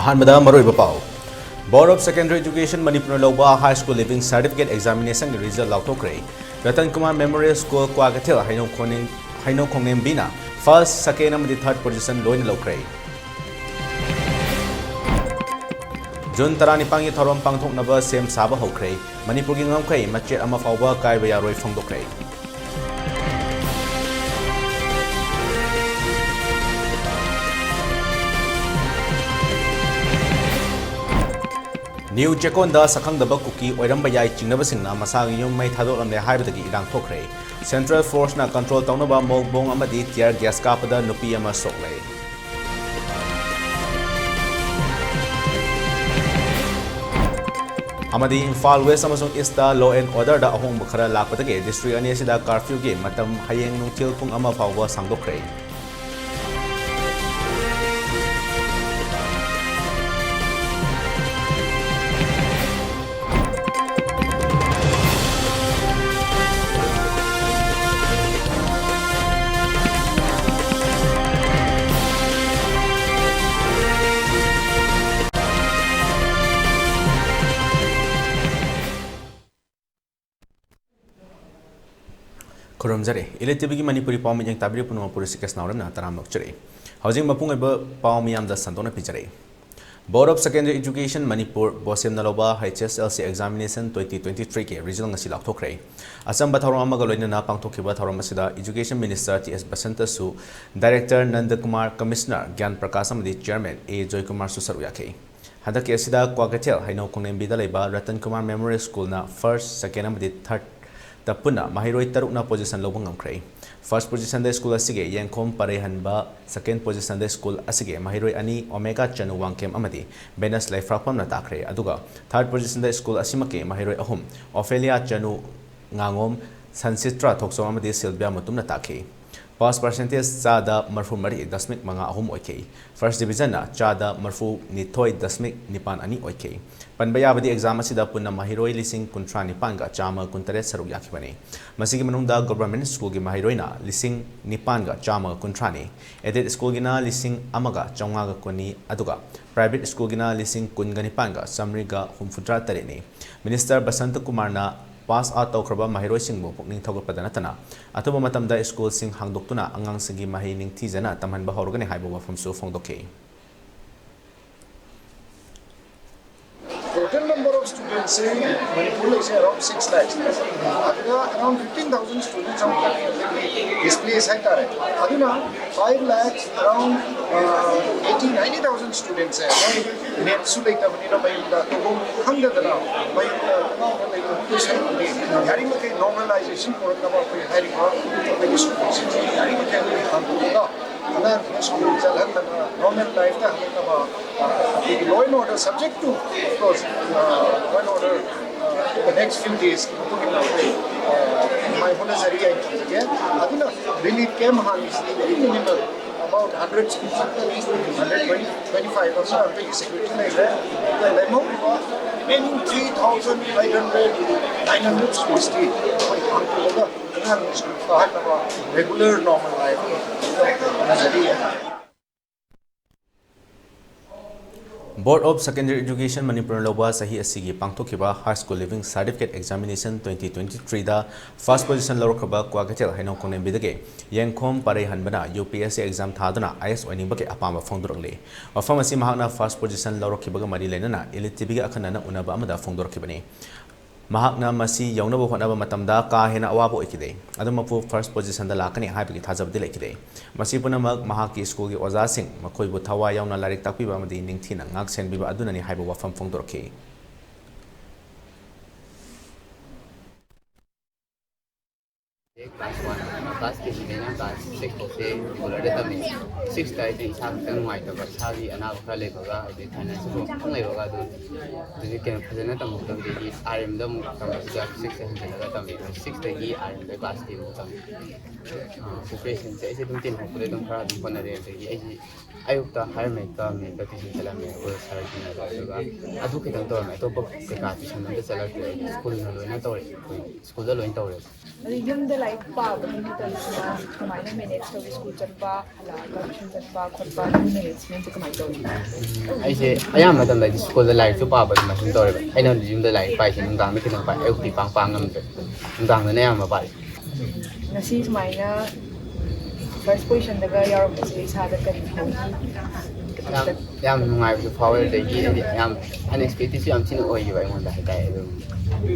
Ahanmada Maroiba Pau. Board of Secondary Education Manipur Loba High School Living Certificate Examination result Lautokre. Ratan Kumar Memorial School Kwagatil Haino Kongem Bina. First, second and third position Loin Lokre. Jun Taranipangi Thorom Pangtok Nava Sem Saba Hokre. Manipur Gingam Machet Amafawa Kaibaya Roy Fongdokre. New Jekonda Sakang the Bakuki, Oirambaya Chinabasina, Masang Yum May Tado and the Hybrid Irang Tokre. Central Force na control Tonaba Mogbong Amadi, Tier Gas Capada, Nupiama Sokle. Amadi in Far West Amazon is the law and order the home Bukara Lapatake, District Anesida curfew game, Matam Hayeng Nutil Pung Amafawa Sangokre. Kurumjare, ELITETV Manipuri Pau Mijang Tabri Puno Rishikesh Naorem na Taram Lokchere. Housing Mapung Pau Miam the Santona Pichere. Board of Secondary Education Manipur Bosem Naloba HSLC Examination 2023 ke Regional Nasilak Tokre. Asam Batharam Magaloina na Pangtokiba Tharamasida Education Minister T.S. Basanta Su, Director Nandakumar Commissioner Gyan Prakasam the Chairman A. Joy Kumar Susaruyake. Hadaki Asida Kwagatel Haino Kunem Bidaleba Ratan Kumar Memorial School na first, second and third the Puna, Mahiroi Tarukna position Lobangam Cray. First position the school Asige, Yankom Parehanba, second position the school Asige, Mahiroi Ani, Omega Chanu Wankem Amadi, Benas Life Rapam Natakre, Aduga, third position the school Asimake, Mahiroi Ahum, Ophelia Chanu Ngangom, Sansitra Tokso Amadi Silvia Mutum Natake. Pass percentage Chada Marfu Mari, Dasmik Manga Ahum Oike. First division Chada Marfu Nitoi Dasmik Nipan Ani Oike. Panbayabadi exam asida punna mahiroi lising kuntra nipanga chama kuntare saruk yakibani. Masigi manungda government school gi mahiroina lising nipanga chama kuntrani. Edit school gina lising amaga chaunga koni aduga. Private school gina lising kunga nipanga samriga humfutra tareni. Minister Basanta Kumar na pass out tawkraba mahiroi singbo pukning thawgapda natana. Atuba matamda school sing hangdoktuna angang singi mahining tijana tamhanba horgani haiba wafamsu phongdoke. Total number of students in Manipur is around 6 lakhs. Around 15,000 students are displaced. 5 lakhs, around 90,000 students. Normalization normal life law and order subject to, of course, law and order the next few days. My bonus area again. Relief came very minimal, about 100, 125 or so. Security the lemo remaining 3,500, 900 to stay. Regular normal life. Board of Secondary Education Manipur Loba Sahi Asigi Pangtokiba High School Living Certificate Examination 2023 da first position Lorokaba Kwagatel Haino Konem Bidage Yankom Pare Hanbana UPSC exam Thadana IS Winibake Apama Fondurle. A pharmacy Mahana first position Lorokibaga Marilena, ELITETV Akanana Unaba Amada Fondorkibane. Mahakna Masi Yaunabo Honaba Matamda Ka Hena Awabo Ikide. Adamapu first position the Lakani Habi Tazab Dilekide. Masipuna Mag Mahaki School Oza Singh, Makoi Butawa Yauna Larik Tapiba Madi Ningtina, Naksen Biba Adunani Haiba from Fondorke. Class 1, class 2, class 6 okay, regular 6 type isang white of Sali and our Kalebaga, the financial Kalebaga. The can present a move of the I am the move from 6 day I am the class team. Operation says it within Hopulum Parade one of the I hope the higher maker make a teaching Salame or Sarah. I took it on Torn, I took up the cartridge and the seller school in a school alone. yumda like pub ꯀꯃꯥꯏꯅ manage ꯇꯧꯋꯤ school ꯆꯠꯄ ꯍꯜꯂꯛꯑꯒ tuition ꯆꯠꯄ ꯈꯣꯠꯄ ꯑꯗꯨꯒꯤ ꯃꯦꯅꯦꯖꯃꯦꯟꯁꯦ ꯀꯃꯥꯏꯅ ꯇꯧꯋꯤ? ꯑꯩꯁꯦ ꯑꯌꯥꯝꯕ ꯃꯇꯝꯗꯗꯤ ꯁ꯭ꯀꯨꯜꯗ ꯂꯥꯏꯔꯤꯛꯁꯨ ꯄꯥꯕ ꯑꯗꯨꯃꯥꯏꯅ ꯁꯨꯝ ꯇꯧꯔꯦꯕ ꯑꯩꯅ ꯌꯨꯝꯗ ꯂꯥꯏꯔꯤꯛ ꯄꯥꯏꯁꯦ ꯅꯨꯡꯗꯥꯡꯗ ꯈꯤꯇꯪ ꯄꯥꯏ ꯑꯌꯨꯛꯇꯤ ꯄꯥ ꯉꯝꯗ꯭ꯔꯦ ꯅꯨꯡꯗꯥꯡꯗꯅ ꯑꯌꯥꯝꯕ ꯄꯥꯏ ꯉꯁꯤ ꯁꯨꯃꯥꯏꯅ ꯐꯥꯔꯁ ꯄꯣꯖꯤꯁꯟꯗꯒ ꯌꯥꯎꯔꯛꯄꯁꯦ ꯏꯁꯥꯗ ꯀꯔꯤ ꯐꯥꯎꯏ? ꯌꯥꯝ ꯅꯨꯡꯉꯥꯏꯕꯁꯨ ꯐꯥꯎꯋꯦ ꯑꯗꯒꯤ ꯌꯥꯝ ꯑꯟꯑꯦꯛꯁꯄꯦꯛꯇꯦꯗꯁꯨ ꯌꯥꯝ ꯊꯤꯅ ꯑꯣꯏꯈꯤꯕ ꯑꯩꯉꯣꯟꯗ ꯍꯥꯏꯇꯥꯔꯦ ꯑꯗꯨꯝ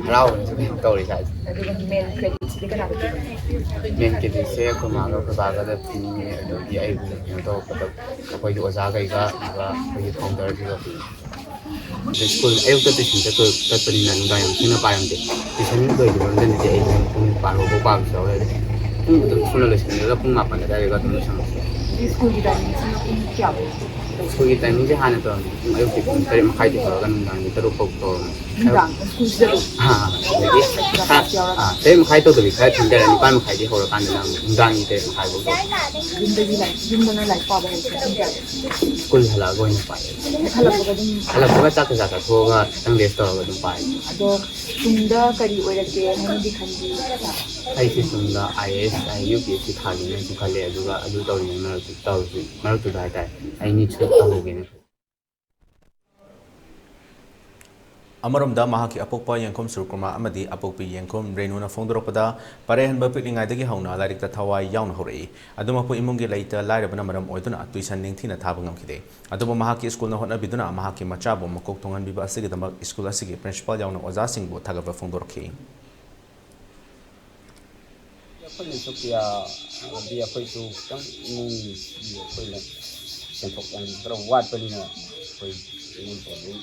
ꯍꯔꯥꯎꯕꯅꯁꯨ ꯀꯩꯅꯣ ꯇꯧꯔꯤ ꯏꯁꯥꯁꯦ ꯑꯗꯨꯒ ꯃꯦꯟ ꯀ꯭ꯔꯦꯗꯤꯠꯁꯤꯗꯤ ꯀꯅꯥꯗ ꯄꯤꯒꯦ? ꯃꯦꯟ ꯀ꯭ꯔꯦꯗꯤꯠꯁꯦ ꯑꯩꯈꯣꯏ ꯃꯥꯒ ꯑꯩꯈꯣꯏ ꯕꯥꯒꯗ ꯄꯤꯅꯤꯡꯉꯦ ꯑꯗꯒꯤ ꯑꯩꯕꯨ ꯀꯩꯅꯣ ꯇꯧꯔꯛꯄꯗ ꯑꯩꯈꯣꯏꯒꯤ ꯑꯣꯖꯥꯈꯩꯒ ꯑꯗꯨꯒ ꯑꯩꯈꯣꯏꯒꯤ ꯐꯥꯎꯟꯗꯔꯁꯤꯒ ꯑꯗꯩ ꯁ꯭ꯀꯨꯜ ꯑꯌꯨꯛꯇ ꯇ꯭ꯌꯨꯁꯟ ꯆꯠꯄꯅꯤꯅ ꯅꯨꯡꯗꯥꯡ ꯌꯥꯝ ꯊꯦꯡꯅ ꯄꯥꯏꯔꯝꯗꯦ ꯇ꯭ꯌꯨꯁꯟ ꯂꯣꯏꯈꯤꯕꯗꯅꯗꯤ ꯑꯩ ꯄꯨꯡ 12 ꯐꯥꯎ ꯄꯥꯕꯁꯨ ꯌꯥꯎꯔꯦ ꯑꯗꯩ ꯄꯨꯡ ꯑꯗꯨꯝ ꯊꯨꯅ ꯂꯣꯏꯁꯤꯟꯈ꯭ꯔꯒ ꯄꯨꯡ 9 ꯑꯗꯨꯋꯥꯏꯗꯒ ꯑꯗꯨꯝ ꯂꯣꯏꯁꯤꯟꯕꯁꯨ ꯁ꯭ꯀꯨꯜꯒꯤ ꯇꯥꯏꯃꯤꯡꯁꯤꯅ ꯄꯨꯡ ꯀꯌꯥꯐꯥꯎ? ꯁ꯭ꯀꯨꯜꯒꯤ ꯇꯥꯏꯃꯤꯡꯁꯦ ꯍꯥꯟꯅ ꯇꯧꯔꯝꯃꯤ ꯄꯨꯡ ꯑꯌꯨꯛꯀꯤ ꯄꯨꯡ 8:30 ꯍꯧꯔꯒ ꯅꯨꯡꯗꯥꯡꯒꯤ 6 ꯐꯥꯎ ꯇꯧꯔꯝꯃꯤ ꯅꯨꯡꯗꯥꯡꯗ ꯁ꯭ꯀꯨꯜꯁꯤꯗ ꯑꯗꯒꯤ 8:30 ꯇꯧꯗꯕꯤ ꯈꯔ ꯊꯦꯡꯊꯔ 9:30 ꯍꯧꯔꯀꯥꯟꯗꯅ ꯅꯨꯡꯗꯥꯡꯒꯤ 8:30 ꯐꯥꯎ ꯇꯧꯔꯝꯃꯤ ꯌꯨꯝꯗꯅ ꯂꯥꯏꯔꯤꯛ ꯄꯥꯕ ꯍꯧꯔꯛꯄ ꯄꯨꯡ ꯀꯌꯥꯗ? ꯁ꯭ꯀꯨꯜ ꯍꯜꯂꯛꯑꯒ ꯑꯣꯏꯅ ꯄꯥꯏ ꯍꯦꯛ ꯍꯜꯂꯛꯄꯒ ꯑꯗꯨꯝ ꯍꯜꯂꯛꯄꯒ ꯆꯥꯛ ꯀꯩꯀꯥ ꯆꯥꯊꯣꯛꯑꯒ ꯈꯤꯇꯪ ꯔꯦꯁ ꯇꯧꯔꯒ ꯑꯗꯨꯝ ꯄꯥꯏ ꯑꯗꯣ ꯇꯨꯡꯗ ꯀꯔꯤ ꯑꯣꯏꯔꯛꯀꯦ ꯍꯥꯏꯅꯗꯤ ꯈꯟꯕꯤ? ꯑꯩꯁꯦ ꯇꯨꯡꯗ IAS UPSC ꯊꯥꯒꯦꯅꯁꯨ ꯈꯜꯂꯦ ꯑꯗꯨꯒ ꯑꯗꯨ ꯇꯧꯔꯤꯉꯩ ꯃꯔꯛꯇꯨꯗ ꯍꯥꯏꯇꯥꯔꯦ ꯑꯩ ꯅꯤꯠꯁꯨ ꯇꯧꯍꯧꯒꯦꯅ ꯑꯃꯔꯣꯝꯗ ꯃꯍꯥꯛꯀꯤ ꯑꯄꯣꯛꯄ ꯌꯦꯡꯈꯣꯝ ꯁꯨꯔꯀꯨꯃꯥ ꯑꯃꯗꯤ ꯑꯄꯣꯛꯄꯤ ꯌꯦꯡꯈꯣꯝ ꯔꯦꯅꯨꯅ ꯐꯣꯡꯗꯣꯔꯛꯄꯗ ꯄꯔꯦꯍꯟꯕ ꯄꯤꯛꯂꯤꯉꯩꯗꯒꯤ ꯍꯧꯅ ꯂꯥꯏꯔꯤꯛꯇ ꯊꯋꯥꯏ ꯌꯥꯎꯅ ꯍꯧꯔꯛꯏ ꯑꯗꯨꯃꯛꯄꯨ ꯏꯃꯨꯡꯒꯤ ꯂꯩꯇ ꯂꯥꯏꯔꯕꯅ ꯃꯔꯝ ꯑꯣꯏꯗꯨꯅ ꯇ꯭ꯌꯨꯁꯟ ꯅꯤꯡꯊꯤꯅ ꯊꯥꯕ ꯉꯝꯈꯤꯗꯦ ꯑꯗꯨꯕꯨ ꯃꯍꯥꯛꯀꯤ ꯁ꯭ꯀꯨꯜꯅ ꯍꯣꯠꯅꯕꯤꯗꯨꯅ ꯃꯍꯥꯛꯀꯤ ꯃꯆꯥꯕꯨ ꯃꯀꯣꯛ ꯊꯣꯡꯍꯟꯕꯤꯕ ꯑꯁꯤꯒꯤꯗꯃꯛ ꯁ꯭ꯀꯨꯜ ꯑꯁꯤꯒꯤ ꯄ꯭ꯔꯤꯟꯁꯤꯄꯥꯜ ꯌꯥꯎꯅ ꯑꯣꯖꯥꯁꯤꯡꯕꯨ ꯊꯥꯒꯠꯄ ꯐꯣꯡꯗꯣꯔꯛꯈꯤ ꯑꯩꯈꯣꯏꯅꯁꯨ ꯀꯌꯥꯗꯤ ꯑꯩꯈꯣꯏꯁꯨ ꯈꯤꯇꯪ ꯏꯃꯨꯡꯒꯤ ꯑꯩꯈꯣꯏꯅ ꯁꯦꯟꯊꯣꯛ ꯂꯝꯕꯤ ꯈꯔ ꯋꯥꯠꯄꯅꯤꯅ ꯑꯩꯈꯣꯏ ꯏꯃꯨꯡ ꯄ꯭ꯔꯣꯕ꯭ꯂꯦꯝ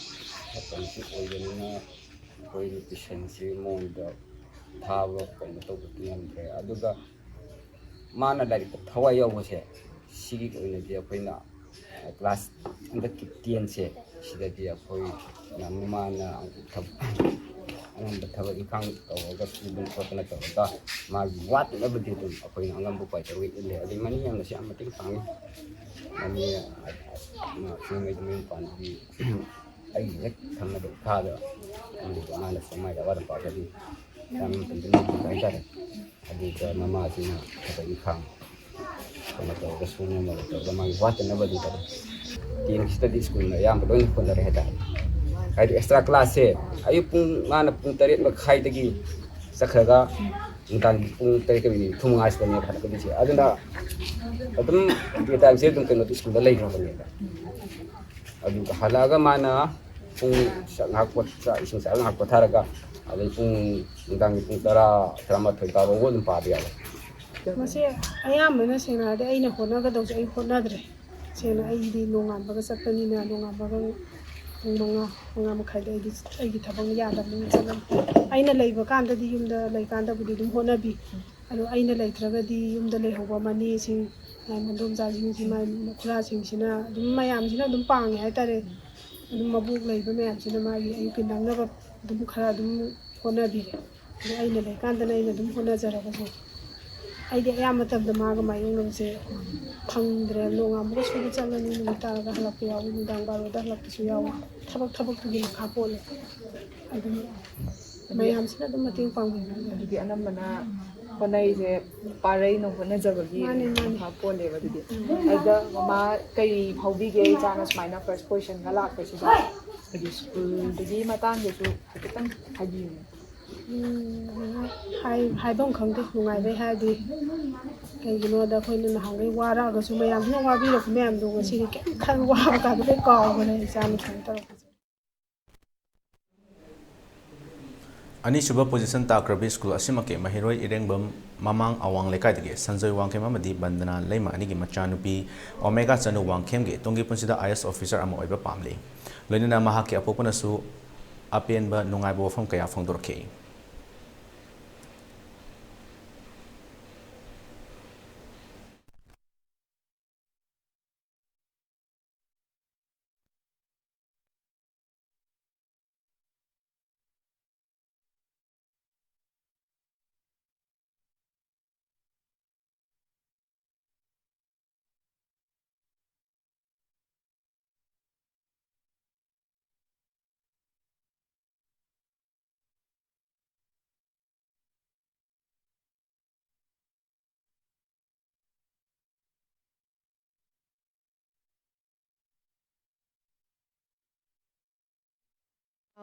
ꯃꯇꯝꯁꯤ ꯑꯣꯏꯕꯅꯤꯅ ꯑꯩꯈꯣꯏꯒꯤ ꯇꯨꯏꯁꯟꯁꯤ ꯃꯑꯣꯡꯗ ꯊꯥꯕ ꯀꯩꯅꯣ ꯇꯧꯕꯗꯤ ꯉꯝꯗ꯭ꯔꯦ ꯑꯗꯨꯒ ꯃꯥꯅ ꯂꯥꯏꯔꯤꯛꯇ ꯊꯋꯥꯏ ꯌꯥꯎꯕꯁꯦ ꯁꯤꯒꯤ ꯑꯣꯏꯅꯗꯤ ꯑꯩꯈꯣꯏꯅ ꯀ꯭ꯂꯥꯁ ꯍꯟꯗꯛꯀꯤ 10ꯁꯦ ꯁꯤꯗꯗꯤ ꯑꯩꯈꯣꯏ ꯃꯥꯅ ꯑꯉꯝꯕ ꯊꯕꯛ ꯏꯪꯈꯥꯡ ꯇꯧꯔꯒ ꯁꯨꯗꯅ ꯈꯣꯠꯇꯅ ꯇꯧꯔꯒ ꯃꯥꯒꯤ ꯋꯥꯠꯇꯅꯕꯗꯤ ꯑꯗꯨꯝ ꯑꯩꯈꯣꯏꯅ ꯑꯉꯝꯕ ꯎꯄꯥꯏ ꯇꯧꯔꯒ ꯏꯜꯂꯦ ꯑꯗꯩ ꯃꯅꯤ ꯌꯥꯝꯅꯁꯨ ꯌꯥꯝ ꯃꯇꯦꯡ ꯄꯥꯡꯉꯤ ꯃꯅꯤ ꯁꯤꯡꯉꯩꯗ ꯃꯌꯨꯝ ꯄꯥꯟꯕꯤ ꯑꯩꯒꯤ ꯍꯦꯛ ꯊꯪꯅꯕ ꯏꯈꯥꯗ ꯃꯥꯅꯁꯨ ꯃꯥꯒꯤ ꯑꯋꯥꯠ ꯑꯄꯥꯗꯗꯤ ꯌꯥꯝ ꯃꯇꯝꯗ ꯅꯨꯡꯉꯥꯏꯕ ꯍꯥꯏꯇꯥꯔꯦ ꯑꯗꯨꯒ ꯃꯃꯥꯁꯤꯅ ꯊꯕꯛ ꯏꯪꯈꯥꯡ ꯀꯩꯅꯣ ꯇꯧꯔꯒ ꯁꯨꯅꯕ ꯇꯧꯔꯒ ꯃꯥꯒꯤ ꯋꯥꯠꯇꯅꯕꯗꯤ ꯇꯧꯔꯦ 10ꯁꯤꯗꯗꯤ ꯁ꯭ꯀꯨꯜꯅ ꯑꯌꯥꯝꯕ ꯂꯣꯏꯅ ꯍꯣꯠꯅꯔꯦ ꯍꯥꯏꯇꯥꯔꯦ ꯍꯥꯏꯗꯤ ꯑꯦꯛꯁꯇ꯭ꯔꯥ ꯀ꯭ꯂꯥꯁꯁꯦ ꯑꯌꯨꯛ ꯃꯥꯅ ꯄꯨꯡ 8:30 ꯆꯠꯈ꯭ꯔꯒ ꯅꯨꯡꯗꯥꯡꯒꯤ ꯄꯨꯡ 8:35 ꯍꯜꯂꯛꯀꯗꯣꯏꯁꯦ ꯑꯗꯨꯅ ꯑꯗꯨꯝ ꯗꯦ ꯇꯥꯏꯝꯁꯦ ꯑꯗꯨꯝ ꯀꯩꯅꯣꯗ ꯁ꯭ꯀꯨꯜꯗ ꯂꯩꯈ꯭ꯔꯕꯅꯦꯕ ꯑꯗꯨꯒ ꯍꯜꯂꯛꯑꯒ ꯃꯥꯅ ꯄꯨꯡ ꯉꯥꯏꯍꯥꯛ ꯆꯥꯛ ꯏꯁꯤꯡ ꯆꯥꯛ ꯉꯥꯏꯍꯥꯛ ꯄꯣꯊꯥꯔꯒ ꯑꯗꯩ ꯄꯨꯡ ꯅꯨꯡꯗꯥꯡꯒꯤ ꯄꯨꯡ 10-11 ꯐꯥꯎꯕ ꯑꯗꯨꯝ ꯄꯥꯕ ꯌꯥꯎꯋꯦ ꯃꯁꯤ ꯑꯌꯥꯝꯕꯅ ꯁꯦꯡꯅ ꯍꯥꯏꯔꯗꯤ ꯑꯩꯅ ꯍꯣꯠꯅꯒꯗꯧꯁꯦ ꯑꯩ ꯍꯣꯠꯅꯗ꯭ꯔꯦ ꯁꯦꯡꯅ ꯑꯩꯗꯤ ꯅꯣꯡꯉꯥꯟꯕꯒ ꯆꯠꯄꯅꯤꯅ ꯅꯣꯡꯉꯥꯟꯕꯒ ꯄꯨꯡ 5-5:30 ꯑꯩꯒꯤ ꯊꯕꯛ ꯌꯥꯗꯕꯅꯤꯅꯆꯠꯂꯝ ꯑꯩꯅ ꯂꯩꯕ ꯀꯥꯟꯗꯗꯤ ꯌꯨꯝꯗ ꯂꯩꯀꯥꯟꯗꯕꯨꯗꯤ ꯑꯗꯨꯝ ꯍꯣꯠꯅꯕꯤ ꯑꯗꯣ ꯑꯩꯅ ꯂꯩꯇ꯭ꯔꯒꯗꯤ ꯌꯨꯝꯗ ꯂꯩꯍꯧꯕ ꯃꯅꯦꯁꯤꯡ ꯃꯗꯣꯝꯆꯥꯁꯤꯡꯁꯤ ꯈꯨꯔꯥꯁꯤꯡꯁꯤꯅ ꯑꯗꯨꯝ ꯃꯌꯥꯝꯁꯤꯅ ꯑꯗꯨꯝ ꯄꯥꯡꯉꯦ ꯍꯥꯏꯇꯥꯔꯦ ꯑꯗꯨꯝ ꯃꯕꯣꯛ ꯂꯩꯕ ꯃꯌꯥꯝꯁꯤꯅ ꯃꯥꯒꯤ ꯑꯌꯨꯛꯀꯤ ꯅꯪꯅꯕ ꯑꯗꯨꯝ ꯈꯔ ꯑꯗꯨꯝ ꯍꯣꯠꯅꯕꯤꯔꯦ ꯑꯗꯣ ꯑꯩꯅ ꯂꯩꯀꯥꯟꯗꯅ ꯑꯩꯅ ꯑꯗꯨꯝ ꯍꯣꯠꯅꯖꯔꯒꯁꯨ ꯑꯩꯗꯤ ꯑꯌꯥꯝꯕ ꯃꯇꯝꯗ ꯃꯥꯒ ꯃꯥꯌꯣꯛꯅꯕꯁꯦ ꯐꯪꯗ꯭ꯔꯦ ꯅꯣꯡꯉꯥꯟꯕꯒ ꯁꯨꯕ ꯆꯠꯂꯅꯤ ꯅꯨꯃꯤꯠ ꯇꯥꯔꯒ ꯍꯜꯂꯛꯄ ꯌꯥꯎꯏ ꯅꯨꯡꯗꯥꯡ 12ꯗ ꯍꯜꯂꯛꯄꯁꯨ ꯌꯥꯎꯏ ꯊꯕꯛꯇꯨꯒꯤ ꯃꯈꯥ ꯄꯣꯜꯂꯦ ꯑꯗꯨꯝ ꯃꯌꯥꯝꯁꯤꯅ ꯑꯗꯨꯝ ꯃꯇꯦꯡ ꯄꯥꯡꯕꯤꯕ ꯑꯗꯨꯗꯤ ꯑꯅꯝꯕꯅ ꯍꯣꯠꯅꯔꯤꯁꯦ ꯄꯥꯔꯩꯅ ꯍꯣꯠꯅꯖꯕꯒꯤ ꯃꯥꯅꯦ ꯃꯈꯥ ꯄꯣꯜꯂꯦꯕ ꯑꯗꯨꯗꯤ ꯑꯗꯨꯗ ꯃꯃꯥ ꯀꯔꯤ ꯐꯥꯎꯕꯤꯒꯦ ꯏꯆꯥꯅ ꯁꯨꯃꯥꯏꯅ ꯐꯥꯔꯁ ꯄꯣꯖꯤꯁꯟꯒ ꯂꯥꯛꯄꯁꯤꯗ ꯍꯥꯏꯗꯤ ꯁ꯭ꯀꯨꯜꯗꯨꯒꯤ ꯃꯇꯥꯡꯗꯁꯨ ꯍꯥꯏꯐꯦꯠꯇꯪ ꯍꯥꯏꯕꯤꯌꯨꯅꯦ ꯍꯥꯏꯐꯝ ꯈꯪꯗꯦ ꯅꯨꯡꯉꯥꯏꯕꯩ ꯍꯥꯏꯔꯗꯤ ꯀꯩꯒꯤꯅꯣꯗ ꯑꯩꯈꯣꯏꯅ ꯅꯍꯥꯟꯒꯩ ꯋꯥꯔꯛꯑꯒꯁꯨ ꯃꯌꯥꯝꯁꯤꯅ ꯋꯥꯕꯤꯔꯛꯄ ꯃꯌꯥꯝꯗꯣ ꯉꯁꯤꯗꯤ ꯀꯩꯝ ꯋꯥꯕ ꯀꯥꯟꯗ ꯂꯣꯏ ꯀꯥꯎꯈ꯭ꯔꯦ ꯏꯆꯥꯅ ꯁꯨꯃꯥꯏꯅ ꯇꯧꯔꯛꯄꯁꯦ ꯑꯅꯤꯁꯨꯕ ꯄꯣꯖꯤꯁꯟ ꯇꯥꯈ꯭ꯔꯕꯤ ꯁ꯭ꯀꯨꯜ ꯑꯁꯤꯃꯛꯀꯤ ꯃꯍꯩꯔꯣꯏ ꯏꯔꯦꯡꯕꯝ ꯃꯃꯥꯡ ꯑꯋꯥꯡ ꯂꯩꯀꯥꯏꯗꯒꯤ ꯁꯟꯖꯣꯏ ꯋꯥꯡꯈꯦꯝ ꯑꯃꯗꯤ ꯕꯟꯗꯅꯥ ꯂꯩꯃ ꯑꯅꯤꯒꯤ ꯃꯆꯥꯅꯨꯄꯤ ꯑꯣꯃꯦꯒꯥ ꯆꯅꯨ ꯋꯥꯡꯈꯦꯝꯒꯤ ꯇꯨꯡꯒꯤ ꯄꯨꯟꯁꯤꯗ IAS ꯑꯣꯐꯤꯁꯥꯔ ꯑꯃ ꯑꯣꯏꯕ ꯄꯥꯝꯂꯤ ꯂꯣꯏꯅꯅ ꯃꯍꯥꯛꯀꯤ ꯑꯄꯣꯛꯄꯅꯁꯨ ꯑꯄꯦꯟꯕ ꯅꯨꯡꯉꯥꯏꯕ ꯋꯥꯐꯝ ꯀꯌꯥ ꯐꯣꯡꯗꯣꯔꯛꯈꯤ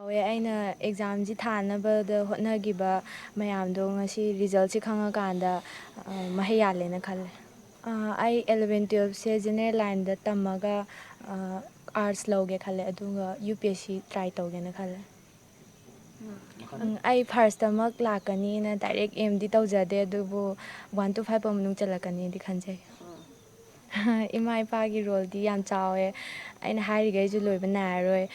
ꯑꯩꯅ ꯑꯦꯛꯖꯥꯝꯁꯤ ꯊꯥꯅꯕꯗ ꯍꯣꯠꯅꯈꯤꯕ ꯃꯌꯥꯝꯗꯣ ꯉꯁꯤ ꯔꯤꯖꯜꯠꯁꯤ ꯈꯪꯉꯀꯥꯟꯗ ꯃꯍꯩ ꯌꯥꯜꯂꯦꯅ ꯈꯜꯂꯦ꯫ ꯑꯩ 11, 12ꯁꯦ ꯖꯦꯅꯦꯔꯦꯜ ꯂꯥꯏꯟꯗ ꯇꯝꯃꯒ ꯑꯥꯔꯠꯁ ꯂꯧꯒꯦ ꯈꯜꯂꯦ, ꯑꯗꯨꯒ UPSC ꯇ꯭ꯔꯥꯏ ꯇꯧꯒꯦꯅ ꯈꯜꯂꯦ꯫ ꯑꯩ ꯐꯥꯔꯁꯇꯃꯛ ꯂꯥꯛꯀꯅꯤꯅ ꯗꯥꯏꯔꯦꯛ ꯑꯦꯝꯗꯤ ꯇꯧꯖꯗꯦ, ꯑꯗꯨꯕꯨ 1 to 5 ꯃꯅꯨꯡ ꯆꯜꯂꯛꯀꯅꯤꯗꯤ ꯈꯟꯖꯩ꯫ ꯏꯃꯥ ꯏꯄꯥꯒꯤ ꯔꯣꯜꯗꯤ ꯌꯥꯝ ꯆꯥꯎꯋꯦ, ꯑꯩꯅ ꯍꯥꯏꯔꯤꯈꯩꯁꯨ ꯂꯣꯏꯕ ꯅꯥꯏꯔꯔꯣꯏ꯫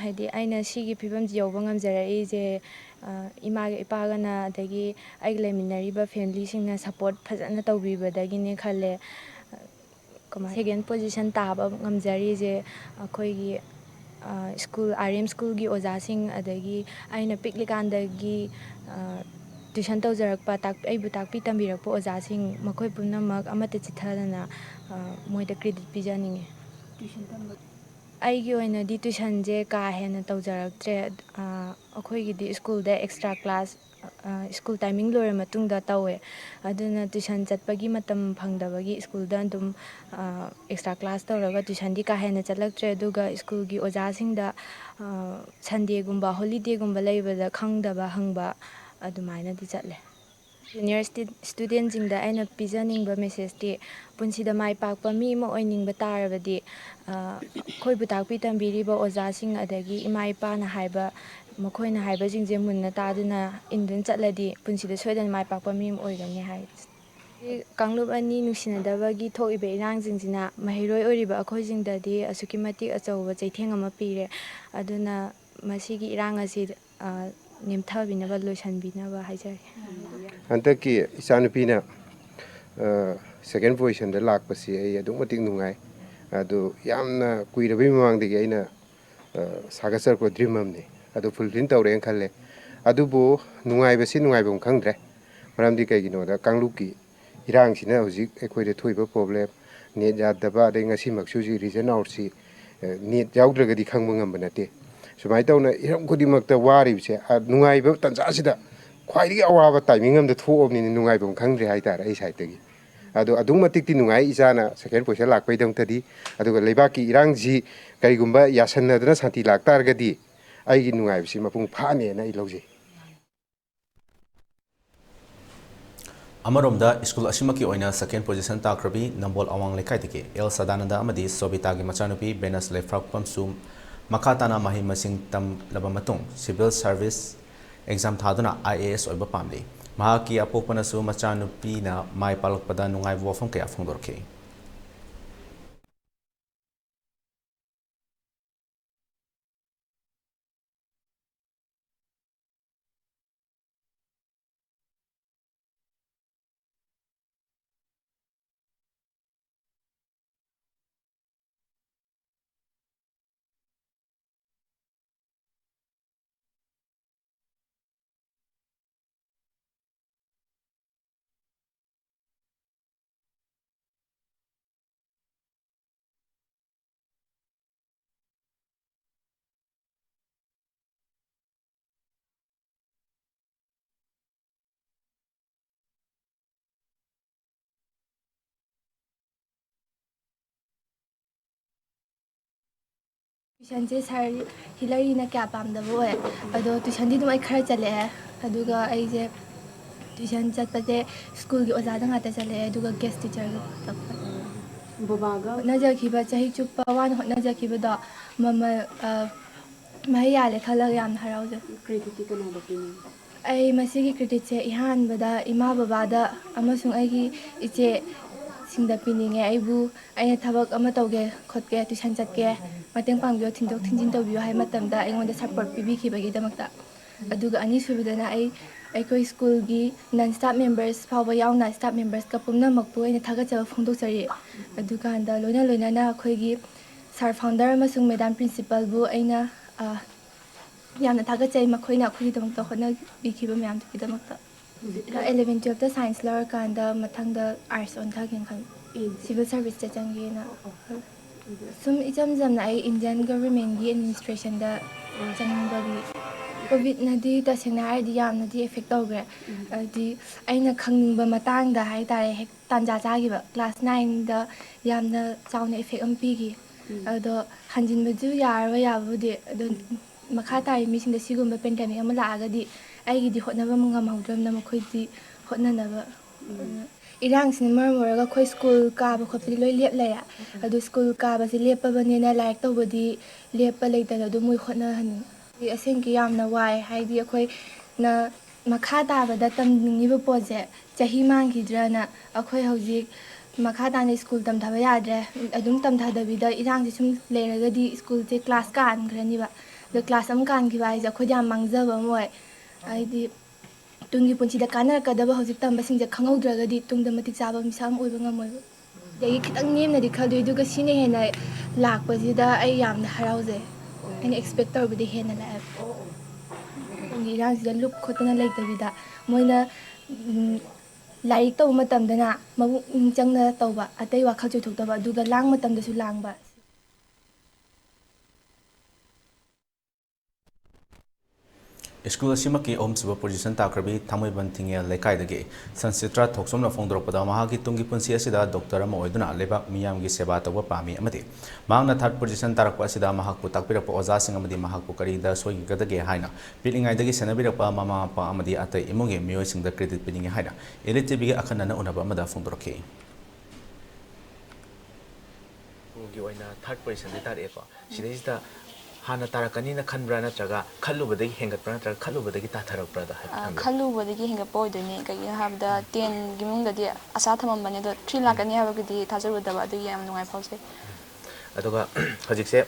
ꯍꯥꯏꯗꯤ ꯑꯩꯅ ꯁꯤꯒꯤ ꯐꯤꯕꯝꯁꯤ ꯌꯧꯕ ꯉꯝꯖꯔꯛꯏꯁꯦ ꯏꯃꯥꯒ ꯏꯄꯥꯒꯅ ꯑꯗꯒꯤ ꯑꯩꯒ ꯂꯩꯃꯤꯟꯅꯔꯤꯕ ꯐꯦꯃꯤꯂꯤꯁꯤꯡꯅ ꯁꯞꯄꯣꯔꯠ ꯐꯖꯅ ꯇꯧꯕꯤꯕꯗꯒꯤꯅꯦ ꯈꯜꯂꯦ꯫ ꯁꯦꯀꯦꯟ ꯄꯣꯖꯤꯁꯟ ꯇꯥꯕ ꯉꯝꯖꯔꯤꯁꯦ ꯑꯩꯈꯣꯏꯒꯤ ꯁ꯭ꯀꯨꯜ RM ꯁ꯭ꯀꯨꯜꯒꯤ ꯑꯣꯖꯥꯁꯤꯡ, ꯑꯗꯒꯤ ꯑꯩꯅ ꯄꯤꯛꯂꯤꯀꯥꯟꯗꯒꯤ ꯇ꯭ꯋꯤꯁꯟ ꯇꯧꯖꯔꯛꯄ, ꯑꯩꯕꯨ ꯇꯥꯛꯄꯤ ꯇꯝꯕꯤꯔꯛꯄ ꯑꯣꯖꯥꯁꯤꯡ ꯃꯈꯣꯏ ꯄꯨꯝꯅꯃꯛ ꯑꯃꯠꯇ ꯆꯤꯠꯊꯗꯅ ꯃꯣꯏꯗ ꯀ꯭ꯔꯦꯗꯤꯠ ꯄꯤꯖꯅꯤꯡꯉꯤ꯫ ꯑꯩꯒꯤ ꯑꯣꯏꯅꯗꯤ ꯇ꯭ꯋꯤꯁꯟꯁꯦ ꯀꯥ ꯍꯦꯟꯅ ꯇꯧꯖꯔꯛꯇ꯭ꯔꯦ꯫ ꯑꯩꯈꯣꯏꯒꯤꯗꯤ ꯁ꯭ꯀꯨꯜꯗ ꯑꯦꯛꯁꯇ꯭ꯔꯥ ꯀ꯭ꯂꯥꯁ ꯁ꯭ꯀꯨල් ꯇꯥꯏꯃꯤꯡ ꯂꯣꯏꯔ ꯃꯇꯨꯡꯗ ꯇꯧꯋꯦ, ꯑꯗꯨꯅ ꯇ꯭ꯋꯤꯁꯟ ꯆꯠꯄꯒꯤ ꯃꯇꯝ ꯐꯪꯗꯕꯒꯤ ꯁ꯭ꯀꯨꯜꯗ ꯑꯗꯨꯝ ꯑꯦꯛꯁꯇ꯭ꯔꯥ ꯀ꯭ꯂꯥꯁ ꯇꯧꯔꯒ ꯇ꯭ꯋꯤꯁꯟꯗꯤ ꯀꯥ ꯍꯦꯟꯅ ꯆꯠꯂꯛꯇ꯭ꯔꯦ꯫ ꯑꯗꯨꯒ ꯁ꯭ꯀꯨꯜꯒꯤ ꯑꯣꯖꯥꯁꯤꯡꯗ ꯁꯟꯗꯦꯒꯨꯝꯕ ꯍꯣꯂꯤꯗꯦꯒꯨꯝꯕ ꯂꯩꯕꯗ ꯈꯪꯗꯕ ꯍꯪꯕ ꯑꯗꯨꯃꯥꯏꯅꯗꯤ ꯆꯠꯂꯦ꯫ ꯖꯨꯅꯤꯌꯔ ꯁ꯭ꯇꯨꯗꯦꯟꯁꯤꯡꯗ ꯑꯩꯅ ꯄꯤꯖꯅꯤꯡꯕ ꯃꯦꯁꯦꯖꯇꯤ ꯄꯨꯟꯁꯤꯗ ꯃꯥꯏ ꯄꯥꯛꯄ ꯃꯤ ꯑꯃ ꯑꯣꯏꯅꯤꯡꯕ ꯇꯥꯔꯕꯗꯤ ꯑꯩꯈꯣꯏꯕꯨ ꯇꯥꯛꯄꯤ ꯇꯝꯕꯤꯔꯤꯕ ꯑꯣꯖꯥꯁꯤꯡ ꯑꯗꯒꯤ ꯏꯃꯥ ꯏꯄꯥꯅ ꯍꯥꯏꯕ, ꯃꯈꯣꯏꯅ ꯍꯥꯏꯕꯁꯤꯡꯁꯦ ꯃꯨꯟꯅ ꯇꯥꯗꯨꯅ ꯏꯟꯗꯨꯅ ꯆꯠꯂꯗꯤ ꯄꯨꯟꯁꯤꯗ ꯁꯣꯏꯗꯅ ꯃꯥꯏ ꯄꯥꯛꯄ ꯃꯤ ꯑꯃ ꯑꯣꯏꯒꯅꯤ ꯍꯥꯏ꯫ ꯀꯥꯡꯂꯨꯞ ꯑꯅꯤ ꯅꯨꯡꯁꯤꯅꯗꯕꯒꯤ ꯊꯣꯛꯏꯕ ꯏꯔꯥꯡꯁꯤꯡꯁꯤꯅ ꯃꯍꯩꯔꯣꯏ ꯑꯣꯏꯔꯤꯕ ꯑꯩꯈꯣꯏꯁꯤꯡꯗꯗꯤ ꯑꯁꯨꯛꯀꯤ ꯃꯇꯤꯛ ꯑꯆꯧꯕ ꯆꯩꯊꯦꯡ ꯑꯃ ꯄꯤꯔꯦ꯫ ꯑꯗꯨꯅ ꯃꯁꯤꯒꯤ ꯏꯔꯥꯡ ꯑꯁꯤ ꯅꯦꯝꯊꯕꯤꯅꯕ, ꯂꯣꯏꯁꯤꯟꯕꯤꯅꯕ ꯍꯥꯏꯖꯔꯤ꯫ ꯍꯟꯗꯛꯀꯤ ꯏꯆꯥꯅꯨꯄꯤꯅ ꯁꯦꯀꯦꯟ ꯄꯣꯖꯤꯁꯟꯗ ꯂꯥꯛꯄꯁꯤ ꯑꯩ ꯑꯗꯨꯛ ꯃꯇꯤꯛ ꯅꯨꯡꯉꯥꯏ꯫ ꯑꯗꯨ ꯌꯥꯝꯅ ꯀꯨꯏꯔꯕꯩ ꯃꯃꯥꯡꯗꯒꯤ ꯑꯩꯅ ꯁꯥꯒꯠꯆꯔꯛꯄ ꯗ꯭ꯔꯤꯝ ꯑꯃꯅꯤ, ꯑꯗꯨ ꯐꯨꯜꯐꯤꯜ ꯇꯧꯔꯦꯅ ꯈꯜꯂꯦ꯫ ꯑꯗꯨꯕꯨ ꯅꯨꯡꯉꯥꯏꯕꯁꯤ ꯅꯨꯡꯉꯥꯏꯐꯝ ꯈꯪꯗ꯭ꯔꯦ, ꯃꯔꯝꯗꯤ ꯀꯩꯒꯤꯅꯣꯗ ꯀꯥꯡꯂꯨꯞꯀꯤ ꯏꯔꯥꯡꯁꯤꯅ ꯍꯧꯖꯤꯛ ꯑꯩꯈꯣꯏꯗ ꯊꯣꯛꯏꯕ ꯄ꯭ꯔꯣꯕ꯭ꯂꯦꯝ, ꯅꯦꯠ ꯌꯥꯗꯕ, ꯑꯗꯩ ꯉꯁꯤꯃꯛꯁꯨ ꯍꯧꯖꯤꯛ ꯔꯤꯖꯟ ꯑꯥꯎꯠꯁꯤ ꯅꯦꯠ ꯌꯥꯎꯗ꯭ꯔꯒꯗꯤ ꯈꯪꯕ ꯉꯝꯕ ꯅꯠꯇꯦ꯫ ꯁꯨꯃꯥꯏꯅ ꯇꯧꯅ ꯍꯤꯔꯝ ꯈꯨꯗꯤꯡꯃꯛꯇ ꯋꯥꯔꯤꯕꯁꯦ ꯅꯨꯡꯉꯥꯏꯕ ꯇꯟꯖꯥꯁꯤꯗ ꯈ꯭ꯋꯥꯏꯗꯒꯤ ꯑꯋꯥꯕ ꯇꯥꯏꯃꯤꯡ ꯑꯃꯗ ꯊꯣꯛꯑꯕꯅꯤꯅ ꯅꯨꯡꯉꯥꯏꯐꯝ ꯈꯪꯗ꯭ꯔꯦ ꯍꯥꯏꯇꯥꯔꯦ ꯑꯩ ꯁꯥꯏꯠꯇꯒꯤ꯫ ꯑꯗꯣ ꯑꯗꯨꯛ ꯃꯇꯤꯛꯇꯤ ꯅꯨꯡꯉꯥꯏ ꯏꯆꯥꯅ ꯁꯦꯀꯦꯟ ꯄꯣꯖꯤꯁꯟ ꯂꯥꯛꯄꯩꯗꯃꯛꯇꯗꯤ꯫ ꯑꯗꯨꯒ ꯂꯩꯕꯥꯛꯀꯤ ꯏꯔꯥꯡꯁꯤ ꯀꯔꯤꯒꯨꯝꯕ ꯌꯥꯁꯟꯅꯗꯅ ꯁꯥꯟꯇꯤ ꯂꯥꯛꯇꯥꯔꯒꯗꯤ ꯑꯩꯒꯤ ꯅꯨꯡꯉꯥꯏꯕꯁꯤ ꯃꯄꯨꯡ ꯐꯥꯅꯦꯅ ꯑꯩ ꯂꯧꯖꯩ꯫ ꯑꯃꯔꯣꯝꯗ ꯁ꯭ꯀꯨꯜ ꯑꯁꯤꯃꯛꯀꯤ ꯑꯣꯏꯅ ꯁꯦꯀꯦꯟ ꯄꯣꯖꯤꯁꯟ ꯇꯥꯈ꯭ꯔꯕꯤ ꯅꯝꯕꯣꯜ ꯑꯋꯥꯡ ꯂꯩꯀꯥꯏꯗꯒꯤ ꯑꯦꯜ ꯁꯗꯥꯅꯟꯗ ꯑꯃꯗꯤ ꯁꯣꯕꯤꯇꯥꯒꯤ ꯃꯆꯥꯅꯨꯄꯤ ꯕꯦꯅꯁ ꯂꯩꯐ꯭ꯔꯥꯛꯄꯝꯁꯨ ꯃꯈꯥ ꯇꯥꯅ ꯃꯍꯩ ꯃꯁꯤꯡ ꯇꯝꯂꯕ ꯃꯇꯨꯡ ꯁꯤꯚꯤꯜ ꯁꯥꯔꯚꯤꯁ ꯑꯦꯛꯖꯥꯝ ꯊꯥꯗꯨꯅ IAS ꯑꯣꯏꯕ ꯄꯥꯝꯂꯤ꯫ ꯃꯍꯥꯛꯀꯤ ꯑꯄꯣꯛꯄꯅꯁꯨ ꯃꯆꯥꯅꯨꯄꯤꯅ ꯃꯥꯏ ꯄꯥꯛꯂꯛꯄꯗ ꯅꯨꯡꯉꯥꯏꯕ ꯋꯥꯐꯝ ꯀꯌꯥ ꯐꯣꯡꯗꯣꯔꯛꯈꯤ꯫ ꯇ꯭ꯋꯤꯁꯟꯁꯦ ꯁꯥꯔ ꯍꯤꯂꯔꯤꯅ ꯀꯌꯥ ꯄꯥꯝꯗꯕ ꯑꯣꯏ, ꯑꯗꯣ ꯇ꯭ꯋꯤꯁꯟꯗꯤ ꯑꯗꯨꯝ ꯑꯩ ꯈꯔ ꯆꯠꯂꯛꯑꯦ꯫ ꯑꯗꯨꯒ ꯑꯩꯁꯦ ꯇ꯭ꯋꯤꯁꯟ ꯆꯠꯄꯁꯦ ꯁ꯭ꯀꯨꯜꯒꯤ ꯑꯣꯖꯥꯗ ꯉꯥꯛꯇ ꯆꯠꯂꯛꯑꯦ, ꯑꯗꯨꯒ ꯒꯦꯁ ꯇꯤꯆꯔꯒ ꯍꯣꯠꯅꯖꯈꯤꯕ ꯆꯍꯤ ꯆꯨꯞꯄ ꯋꯥꯅ ꯍꯣꯠꯅꯖꯈꯤꯕꯗꯣ ꯃꯍꯩ ꯌꯥꯜꯂꯦ ꯈꯜꯂꯒ ꯌꯥꯝꯅ ꯍꯔꯥꯎꯖꯩ꯫ ꯑꯩ ꯃꯁꯤꯒꯤ ꯀ꯭ꯔꯦꯗꯤꯠꯁꯦ ꯑꯍꯥꯟꯕꯗ ꯏꯃꯥ ꯕꯕꯥꯗ ꯑꯃꯁꯨꯡ ꯑꯩꯒꯤ ꯏꯆꯦꯁꯤꯡꯗ ꯄꯤꯅꯤꯡꯉꯦ꯫ ꯑꯩꯅ ꯊꯕꯛ ꯑꯃ ꯇꯧꯒꯦ ꯈꯣꯠꯀꯦ, ꯇ꯭ꯋꯤꯁꯟ ꯆꯠꯀꯦ, ꯃꯇꯦꯡ ꯄꯥꯡꯕꯤꯌꯣ, ꯊꯤꯟꯗꯣꯛ ꯊꯤꯟꯖꯤꯟ ꯇꯧꯕꯤꯌꯣ ꯍꯥꯏꯕ ꯃꯇꯝꯗ ꯑꯩꯉꯣꯟꯗ ꯁꯞꯄꯣꯔꯠ ꯄꯤꯕꯤꯈꯤꯕꯒꯤꯗꯃꯛꯇ꯫ ꯑꯗꯨꯒ ꯑꯅꯤꯁꯨꯕꯗꯅ ꯑꯩꯈꯣꯏ ꯁ꯭ꯀꯨꯜꯒꯤ ꯅꯟ ꯁ꯭ꯇꯥꯐ ꯃꯦꯝꯕꯔꯁ ꯐꯥꯎꯕ ꯌꯥꯎꯅ ꯁ꯭ꯇꯥꯐ ꯃꯦꯝꯕꯔꯁꯀ ꯄꯨꯝꯅꯃꯛꯄꯨ ꯑꯩꯅ ꯊꯥꯒꯠꯆꯕ ꯐꯣꯡꯗꯣꯛꯆꯔꯤ꯫ ꯑꯗꯨꯀꯥꯟꯗ ꯂꯣꯏꯅꯅ ꯑꯩꯈꯣꯏꯒꯤ ꯁꯥꯔ ꯐꯥꯎꯟꯗꯔ ꯑꯃꯁꯨꯡ ꯃꯦꯗꯥꯝ ꯄ꯭ꯔꯤꯟꯁꯤꯄꯜꯕꯨ ꯑꯩꯅ ꯌꯥꯝꯅ ꯊꯥꯒꯠꯆꯩ, ꯃꯈꯣꯏꯅ ꯑꯩꯈꯣꯏꯒꯤꯗꯃꯛꯇ ꯍꯣꯠꯅꯕꯤꯈꯤꯕ ꯃꯌꯥꯝꯗꯨꯒꯤꯗꯃꯛꯇ꯫ 11, 12ꯗ ꯁꯥꯏꯟꯁ ꯂꯧꯔꯀꯥꯟꯗ ꯃꯊꯪꯗ ꯑꯥꯔꯠꯁ ꯑꯣꯟꯊꯒꯦꯅ ꯈꯜꯂꯤ, ꯁꯤꯚꯤꯜ ꯁꯥꯔꯚꯤꯁꯇ ꯆꯪꯒꯦꯅ ꯈꯜꯂꯤ꯫ ꯁꯨꯝ ꯏꯆꯝ ꯆꯝꯅ ꯑꯩ ꯏꯟꯗꯤꯌꯟ ꯒꯚꯔꯟꯃꯦꯟꯒꯤ ꯑꯦꯗꯃꯤꯅꯤꯁꯇ꯭ꯔꯦꯁꯟꯗ ꯆꯪꯕꯒꯤ ꯀꯣꯚꯤꯗꯅꯗꯤ ꯇꯁꯦꯡꯅ ꯍꯥꯏꯔꯗꯤ ꯌꯥꯝꯅꯗꯤ ꯑꯦꯐꯦꯛ ꯇꯧꯈ꯭ꯔꯦ꯫ ꯍꯥꯏꯗꯤ ꯑꯩꯅ ꯈꯪꯅꯤꯡꯕ ꯃꯇꯥꯡꯗ ꯍꯥꯏꯇꯥꯔꯦ ꯍꯦꯛ ꯇꯥꯟꯖꯥ ꯆꯥꯈꯤꯕ꯫ ꯀ꯭ꯂꯥꯁ 9ꯗ ꯌꯥꯝꯅ ꯆꯥꯎꯅ ꯏꯐꯦꯛ ꯑꯃ ꯄꯤꯈꯤ꯫ ꯑꯗꯣ ꯍꯟꯖꯤꯟꯕꯁꯨ ꯌꯥꯕꯨꯗꯤ, ꯑꯗꯣ ꯃꯈꯥ ꯇꯥꯔꯤ ꯃꯤꯁꯤꯡꯗ ꯁꯤꯒꯨꯝꯕ ꯄꯦꯟꯗꯦꯃꯤꯛ ꯑꯃ ꯂꯥꯛꯑꯒꯗꯤ ꯑꯩꯒꯤꯗꯤ ꯍꯣꯠꯅꯕ ꯉꯝꯍꯧꯗ꯭ꯔꯕꯅ ꯃꯈꯣꯏꯗꯤ ꯍꯣꯠꯅꯅꯕ ꯏꯔꯥꯡꯁꯤꯅ ꯃꯔꯝ ꯑꯣꯏꯔꯒ ꯑꯩꯈꯣꯏ ꯁ꯭ꯀꯨꯜ ꯀꯥꯕ ꯈꯣꯠꯄꯗꯤ ꯂꯣꯏ ꯂꯦꯞ ꯂꯩꯔꯦ ꯑꯗꯨ ꯁ꯭ꯀꯨꯜ ꯀꯥꯕꯁꯤ ꯂꯦꯞꯄꯕꯅꯤꯅ ꯂꯥꯏꯔꯤꯛ ꯇꯧꯕꯗꯤ ꯂꯦꯞꯄ ꯂꯩꯇꯅ ꯑꯗꯨꯝ ꯃꯣꯏ ꯍꯣꯠꯅꯍꯟꯅꯤꯡꯉꯤ ꯑꯁꯦꯡꯀꯤ ꯌꯥꯝꯅ ꯋꯥꯏ ꯍꯥꯏꯗꯤ ꯑꯩꯈꯣꯏꯅ ꯃꯈꯥ ꯇꯥꯕꯗ ꯇꯝꯅꯤꯡꯉꯤꯕ ꯄꯣꯠꯁꯦ ꯆꯍꯤ ꯃꯥꯡꯈꯤꯗ꯭ꯔꯅ ꯑꯩꯈꯣꯏ ꯍꯧꯖꯤꯛ ꯃꯈꯥ ꯇꯥꯅ ꯁ꯭ꯀꯨल ꯇꯝꯊꯕ ꯌꯥꯗ꯭ꯔꯦ ꯑꯗꯨꯝ ꯇꯝꯊꯗꯕꯤꯗ ꯏꯔꯥꯡꯁꯦ ꯁꯨꯝ ꯂꯩꯔꯒꯗꯤ ꯁ꯭ꯀꯨꯜꯁꯦ ꯀ꯭ꯂꯥꯁ ꯀꯥꯟꯈ꯭ꯔꯅꯤꯕ ꯑꯗꯣ ꯀ꯭ꯂꯥꯁ ꯑꯃ ꯀꯥꯟꯈꯤꯕ ꯍꯥꯏꯁꯦ ꯑꯩꯈꯣꯏꯗ ꯌꯥꯝ ꯃꯥꯡꯖꯕ ꯑꯃ ꯑꯣꯏ ꯍꯥꯏꯗꯤ ꯇꯨꯡꯒꯤ ꯄꯨꯟꯁꯤꯗ ꯀꯥꯟꯅꯔꯛꯀꯗꯕ ꯍꯧꯖꯤꯛ ꯇꯝꯕꯁꯤꯡꯁꯦ ꯈꯪꯍꯧꯗ꯭ꯔꯒꯗꯤ ꯇꯨꯡꯗ ꯃꯇꯤꯛ ꯆꯥꯕ ꯃꯤꯁꯛ ꯑꯃ ꯑꯣꯏꯕ ꯉꯝꯃꯣꯏꯕ ꯑꯗꯒꯤ ꯈꯤꯇꯪ ꯅꯦꯝꯅꯗꯤ ꯈꯜꯂꯤ ꯑꯗꯨꯒ ꯁꯤꯅ ꯍꯦꯟꯅ ꯂꯥꯛꯄꯁꯤꯗ ꯑꯩ ꯌꯥꯝꯅ ꯍꯔꯥꯎꯖꯩ ꯑꯩꯅ ꯑꯦꯛꯁꯄꯦꯛ ꯇꯧꯔꯕꯗꯤ ꯍꯦꯟꯅ ꯂꯥꯛꯑꯦ ꯏꯔꯥꯡꯁꯤꯗ ꯂꯨꯞ ꯈꯣꯠꯇꯅ ꯂꯩꯇꯕꯤꯗ ꯃꯣꯏꯅ ꯂꯥꯏꯔꯤꯛ ꯇꯧꯕ ꯃꯇꯝꯗꯅ ꯃꯕꯨꯛꯅꯤꯡ ꯆꯪꯅ ꯇꯧꯕ ꯑꯇꯩ ꯋꯥꯈꯜ ꯆꯣꯏꯊꯣꯛꯇꯕ ꯑꯗꯨꯒ ꯂꯥꯡ ꯃꯇꯝꯗꯁꯨ ꯂꯥꯡꯕ स्कूल असिमकी अहमसुब पोजिशन ताख्रबी थामोइबन थिंगेल लेकाइदगी संचित्रा थोक्सोमना फोंदोरपदा महागी तुंगी पुंसी असिदा डॉक्टर अमा ओइदुना लेबाक मियामगी सेवा तौबा पामी अमदी मांगना थर्ड पोजिशन तारकपा असिदा महाकपु ताकपिरप ओजासिंग अमदी महाकपु करीदा सोइगदगे हाइना पिलिंगाइदगी सेनबिरपा मामा मपा अमदी अतै इमुंगे मियोइसिंगदा क्रेडिट पिनिंगे हाइना एलिटिविगे अखनना उनबा अमदा फोंदोरखे ꯒꯤ ꯑꯣꯏꯅ ꯊꯥꯔꯠ ꯄꯣꯖꯤꯁꯟꯗꯤ ꯇꯥꯔꯛꯑꯦꯀꯣ ꯁꯤꯗꯩꯁꯤꯗ ꯍꯥꯟꯅ ꯇꯥꯔꯛꯀꯅꯤꯅ ꯈꯟꯕ꯭ꯔꯥ ꯅꯠꯇ꯭ꯔꯒ ꯈꯜꯂꯨꯕꯗꯒꯤ ꯍꯦꯟꯒꯠꯄ꯭ꯔꯥ ꯅꯠꯇ꯭ꯔꯒ ꯈꯜꯂꯨꯕꯗꯒꯤ ꯇꯥꯊꯔꯛꯄ꯭ꯔꯥꯗ ꯍꯥꯏꯕ ꯈꯜꯂꯨꯕꯗꯒꯤ ꯍꯦꯟꯒꯠꯄ ꯑꯣꯏꯗꯣꯏꯅꯤ ꯀꯩꯒꯤꯅꯣ ꯍꯥꯏꯕꯗ 10ꯒꯤ ꯃꯅꯨꯡꯗꯗꯤ ꯑꯁꯥ ꯊꯝꯃꯝꯕꯅꯦ ꯑꯗꯣ 3 ꯂꯥꯛꯀꯅꯤ ꯍꯥꯏꯕꯒꯤꯗꯤ ꯊꯥꯖꯔꯨꯗꯕ ꯑꯗꯨꯒꯤ ꯌꯥꯝ ꯅꯨꯡꯉꯥꯏ ꯐꯥꯎꯖꯩ ꯑꯗꯨꯒ ꯍꯧꯖꯤꯛꯁꯦ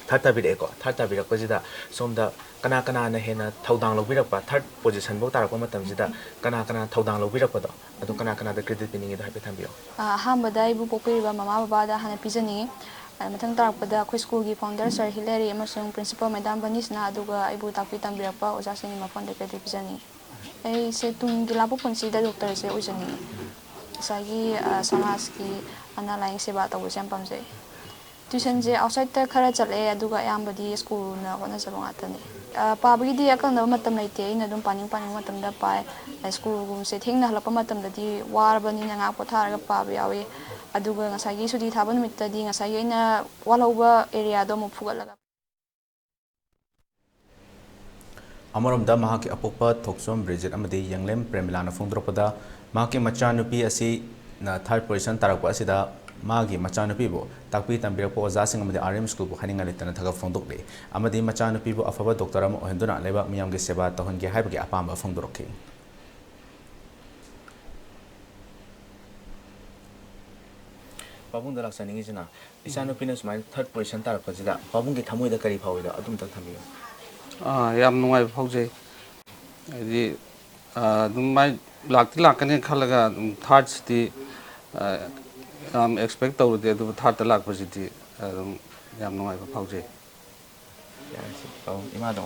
ꯊꯥꯔꯠ ꯇꯥꯕꯤꯔꯛꯑꯦꯀꯣ ꯊꯥꯔꯠ ꯇꯥꯕꯤꯔꯛꯄꯁꯤꯗ ꯁꯣꯝꯗ ꯀꯅꯥ ꯀꯅꯥꯅ ꯍꯦꯟꯅ ꯊꯧꯗꯥꯡ ꯂꯧꯕꯤꯔꯛꯄ ꯊꯥꯔꯠ ꯄꯣꯖꯤꯁꯟꯐꯥꯎ ꯇꯥꯔꯛꯄ ꯃꯇꯝꯁꯤꯗ ꯀꯅꯥ ꯀꯅꯥ ꯊꯧꯗꯥꯡ ꯂꯧꯕꯤꯔꯛꯄꯗꯣ ꯑꯗꯨ ꯀꯅꯥ ꯀꯅꯥꯗ ꯀ꯭ꯔꯦꯗꯤꯠ ꯄꯤꯅꯤꯡꯉꯤꯗꯣ ꯍꯥꯏꯐꯦꯠ ꯊꯝꯕꯤꯌꯣ ꯑꯍꯥꯟꯕꯗ ꯑꯩꯕꯨ ꯄꯣꯛꯄꯤꯔꯤꯕ ꯃꯃꯥ ꯕꯕꯥꯗ ꯍꯥꯟꯅ ꯄꯤꯖꯅꯤꯡꯉꯤ ꯃꯊꯪ ꯇꯥꯔꯛꯄꯗ ꯑꯩꯈꯣꯏ ꯁ꯭ꯀꯨꯜꯒꯤ ꯐꯥꯎꯟꯗꯔ ꯁꯔ ꯍꯤꯂꯦꯔꯤ ꯑꯃꯁꯨꯡ ꯄ꯭ꯔꯤꯟꯁꯤꯄꯜ ꯃꯦꯗꯥꯝ ꯕꯅꯤꯁꯅ ꯑꯗꯨꯒ ꯑꯩꯕꯨ ꯇꯥꯛꯄꯤ ꯇꯝꯕꯤꯔꯛꯄ ꯑꯣꯖꯥꯁꯤꯡꯒꯤ ꯃꯐꯝꯗ ꯀ꯭ꯔꯦꯗꯤꯠ ꯄꯤꯖꯅꯤꯡꯉꯤ ꯑꯩꯁꯦ ꯇꯨꯡꯒꯤ ꯂꯥꯛꯄ ꯄꯨꯟꯁꯤꯗ ꯗꯣꯛꯇꯔꯁꯦ ꯑꯣꯏꯖꯅꯤꯡꯉꯤ ꯉꯁꯥꯏꯒꯤ ꯁꯃꯥꯖꯀꯤ ꯑꯅꯥ ꯂꯥꯏꯌꯦꯡ ꯁꯦꯕꯥ ꯇꯧꯕꯁꯦ ꯌꯥꯝ ꯄꯥꯝꯖꯩ ꯇ꯭ꯌꯨꯁꯟꯁꯦ ꯑꯥꯎꯠꯁꯥꯏꯗꯇ ꯈꯔ ꯆꯠꯂꯦ ꯑꯗꯨꯒ ꯑꯌꯥꯝꯕꯗꯤ ꯁ꯭ꯀꯨꯜꯅ ꯍꯣꯠꯅꯖꯕ ꯉꯥꯛꯇꯅꯤ ꯄꯥꯕꯒꯤꯗꯤ ꯑꯀꯛꯅꯕ ꯃꯇꯝ ꯂꯩꯇꯦ ꯑꯩꯅ ꯑꯗꯨꯝ ꯄꯥꯅꯤꯡꯕ ꯃꯇꯝꯗ ꯄꯥꯏ ꯁ꯭ꯀꯨꯜꯒꯨꯝꯕꯁꯦ ꯊꯦꯡꯅ ꯍꯜꯂꯛꯄ ꯃꯇꯝꯗꯗꯤ ꯋꯥꯔꯕꯅꯤꯅ ꯉꯥꯏꯍꯥꯛ ꯄꯣꯊꯥꯔꯒ ꯄꯥꯕ ꯌꯥꯎꯏ ꯑꯗꯨꯒ ꯉꯁꯥꯏꯒꯤ ꯁꯨꯇꯤ ꯊꯥꯕ ꯅꯨꯃꯤꯠꯇꯗꯤ ꯉꯁꯥꯏꯒꯤ ꯑꯩꯅ ꯋꯥꯠꯍꯧꯕ ꯑꯦꯔꯤꯌꯥꯗꯣ ꯑꯃꯨꯛ ꯐꯨꯒꯠꯂꯒ अमरमदा महाके अपोपा थोक्सोम ब्रिजिट अमदी यंगलेम प्रेमिलाना फोंदोरपदा महाके मचानुपी असि थर्ड पोजिशन तारकपा असिदा मागी मचानुपीबो ताकपी तंबिरपो ओजासिंग अमदी आरएम स्कूल बो हानिंगा लेतना थगा फोंदोकले अमदी मचानुपीबो अफबा डॉक्टर अमा ओहेंदुना लेबा मियामगे सेवा तहनगे हाइबगे अपाम फोंदोरखे पाबुंग दलाक सनिंगिजना इसानुपीना सुमाय थर्ड पोजिशन तारकपसिदा पाबुंगे थमोइदा करी फावइदा अदुम तक थमियो ꯌꯥꯝ ꯅꯨꯡꯉꯥꯏꯕ ꯐꯥꯎꯖꯩ ꯍꯥꯏꯗꯤ ꯑꯗꯨꯝ ꯃꯥꯏ ꯂꯥꯛꯇꯤ ꯂꯥꯛꯀꯅꯤ ꯈꯜꯂꯒ ꯑꯗꯨꯝ ꯊꯥꯔꯠꯁꯤꯗꯤ ꯌꯥꯝ ꯑꯦꯛꯁꯄꯦꯛ ꯇꯧꯔꯨꯗꯦ ꯑꯗꯨꯕꯨ ꯊꯥꯔꯠꯇ ꯂꯥꯛꯄꯁꯤꯗꯤ ꯑꯗꯨꯝ ꯌꯥꯝ ꯅꯨꯡꯉꯥꯏꯕ ꯐꯥꯎꯖꯩ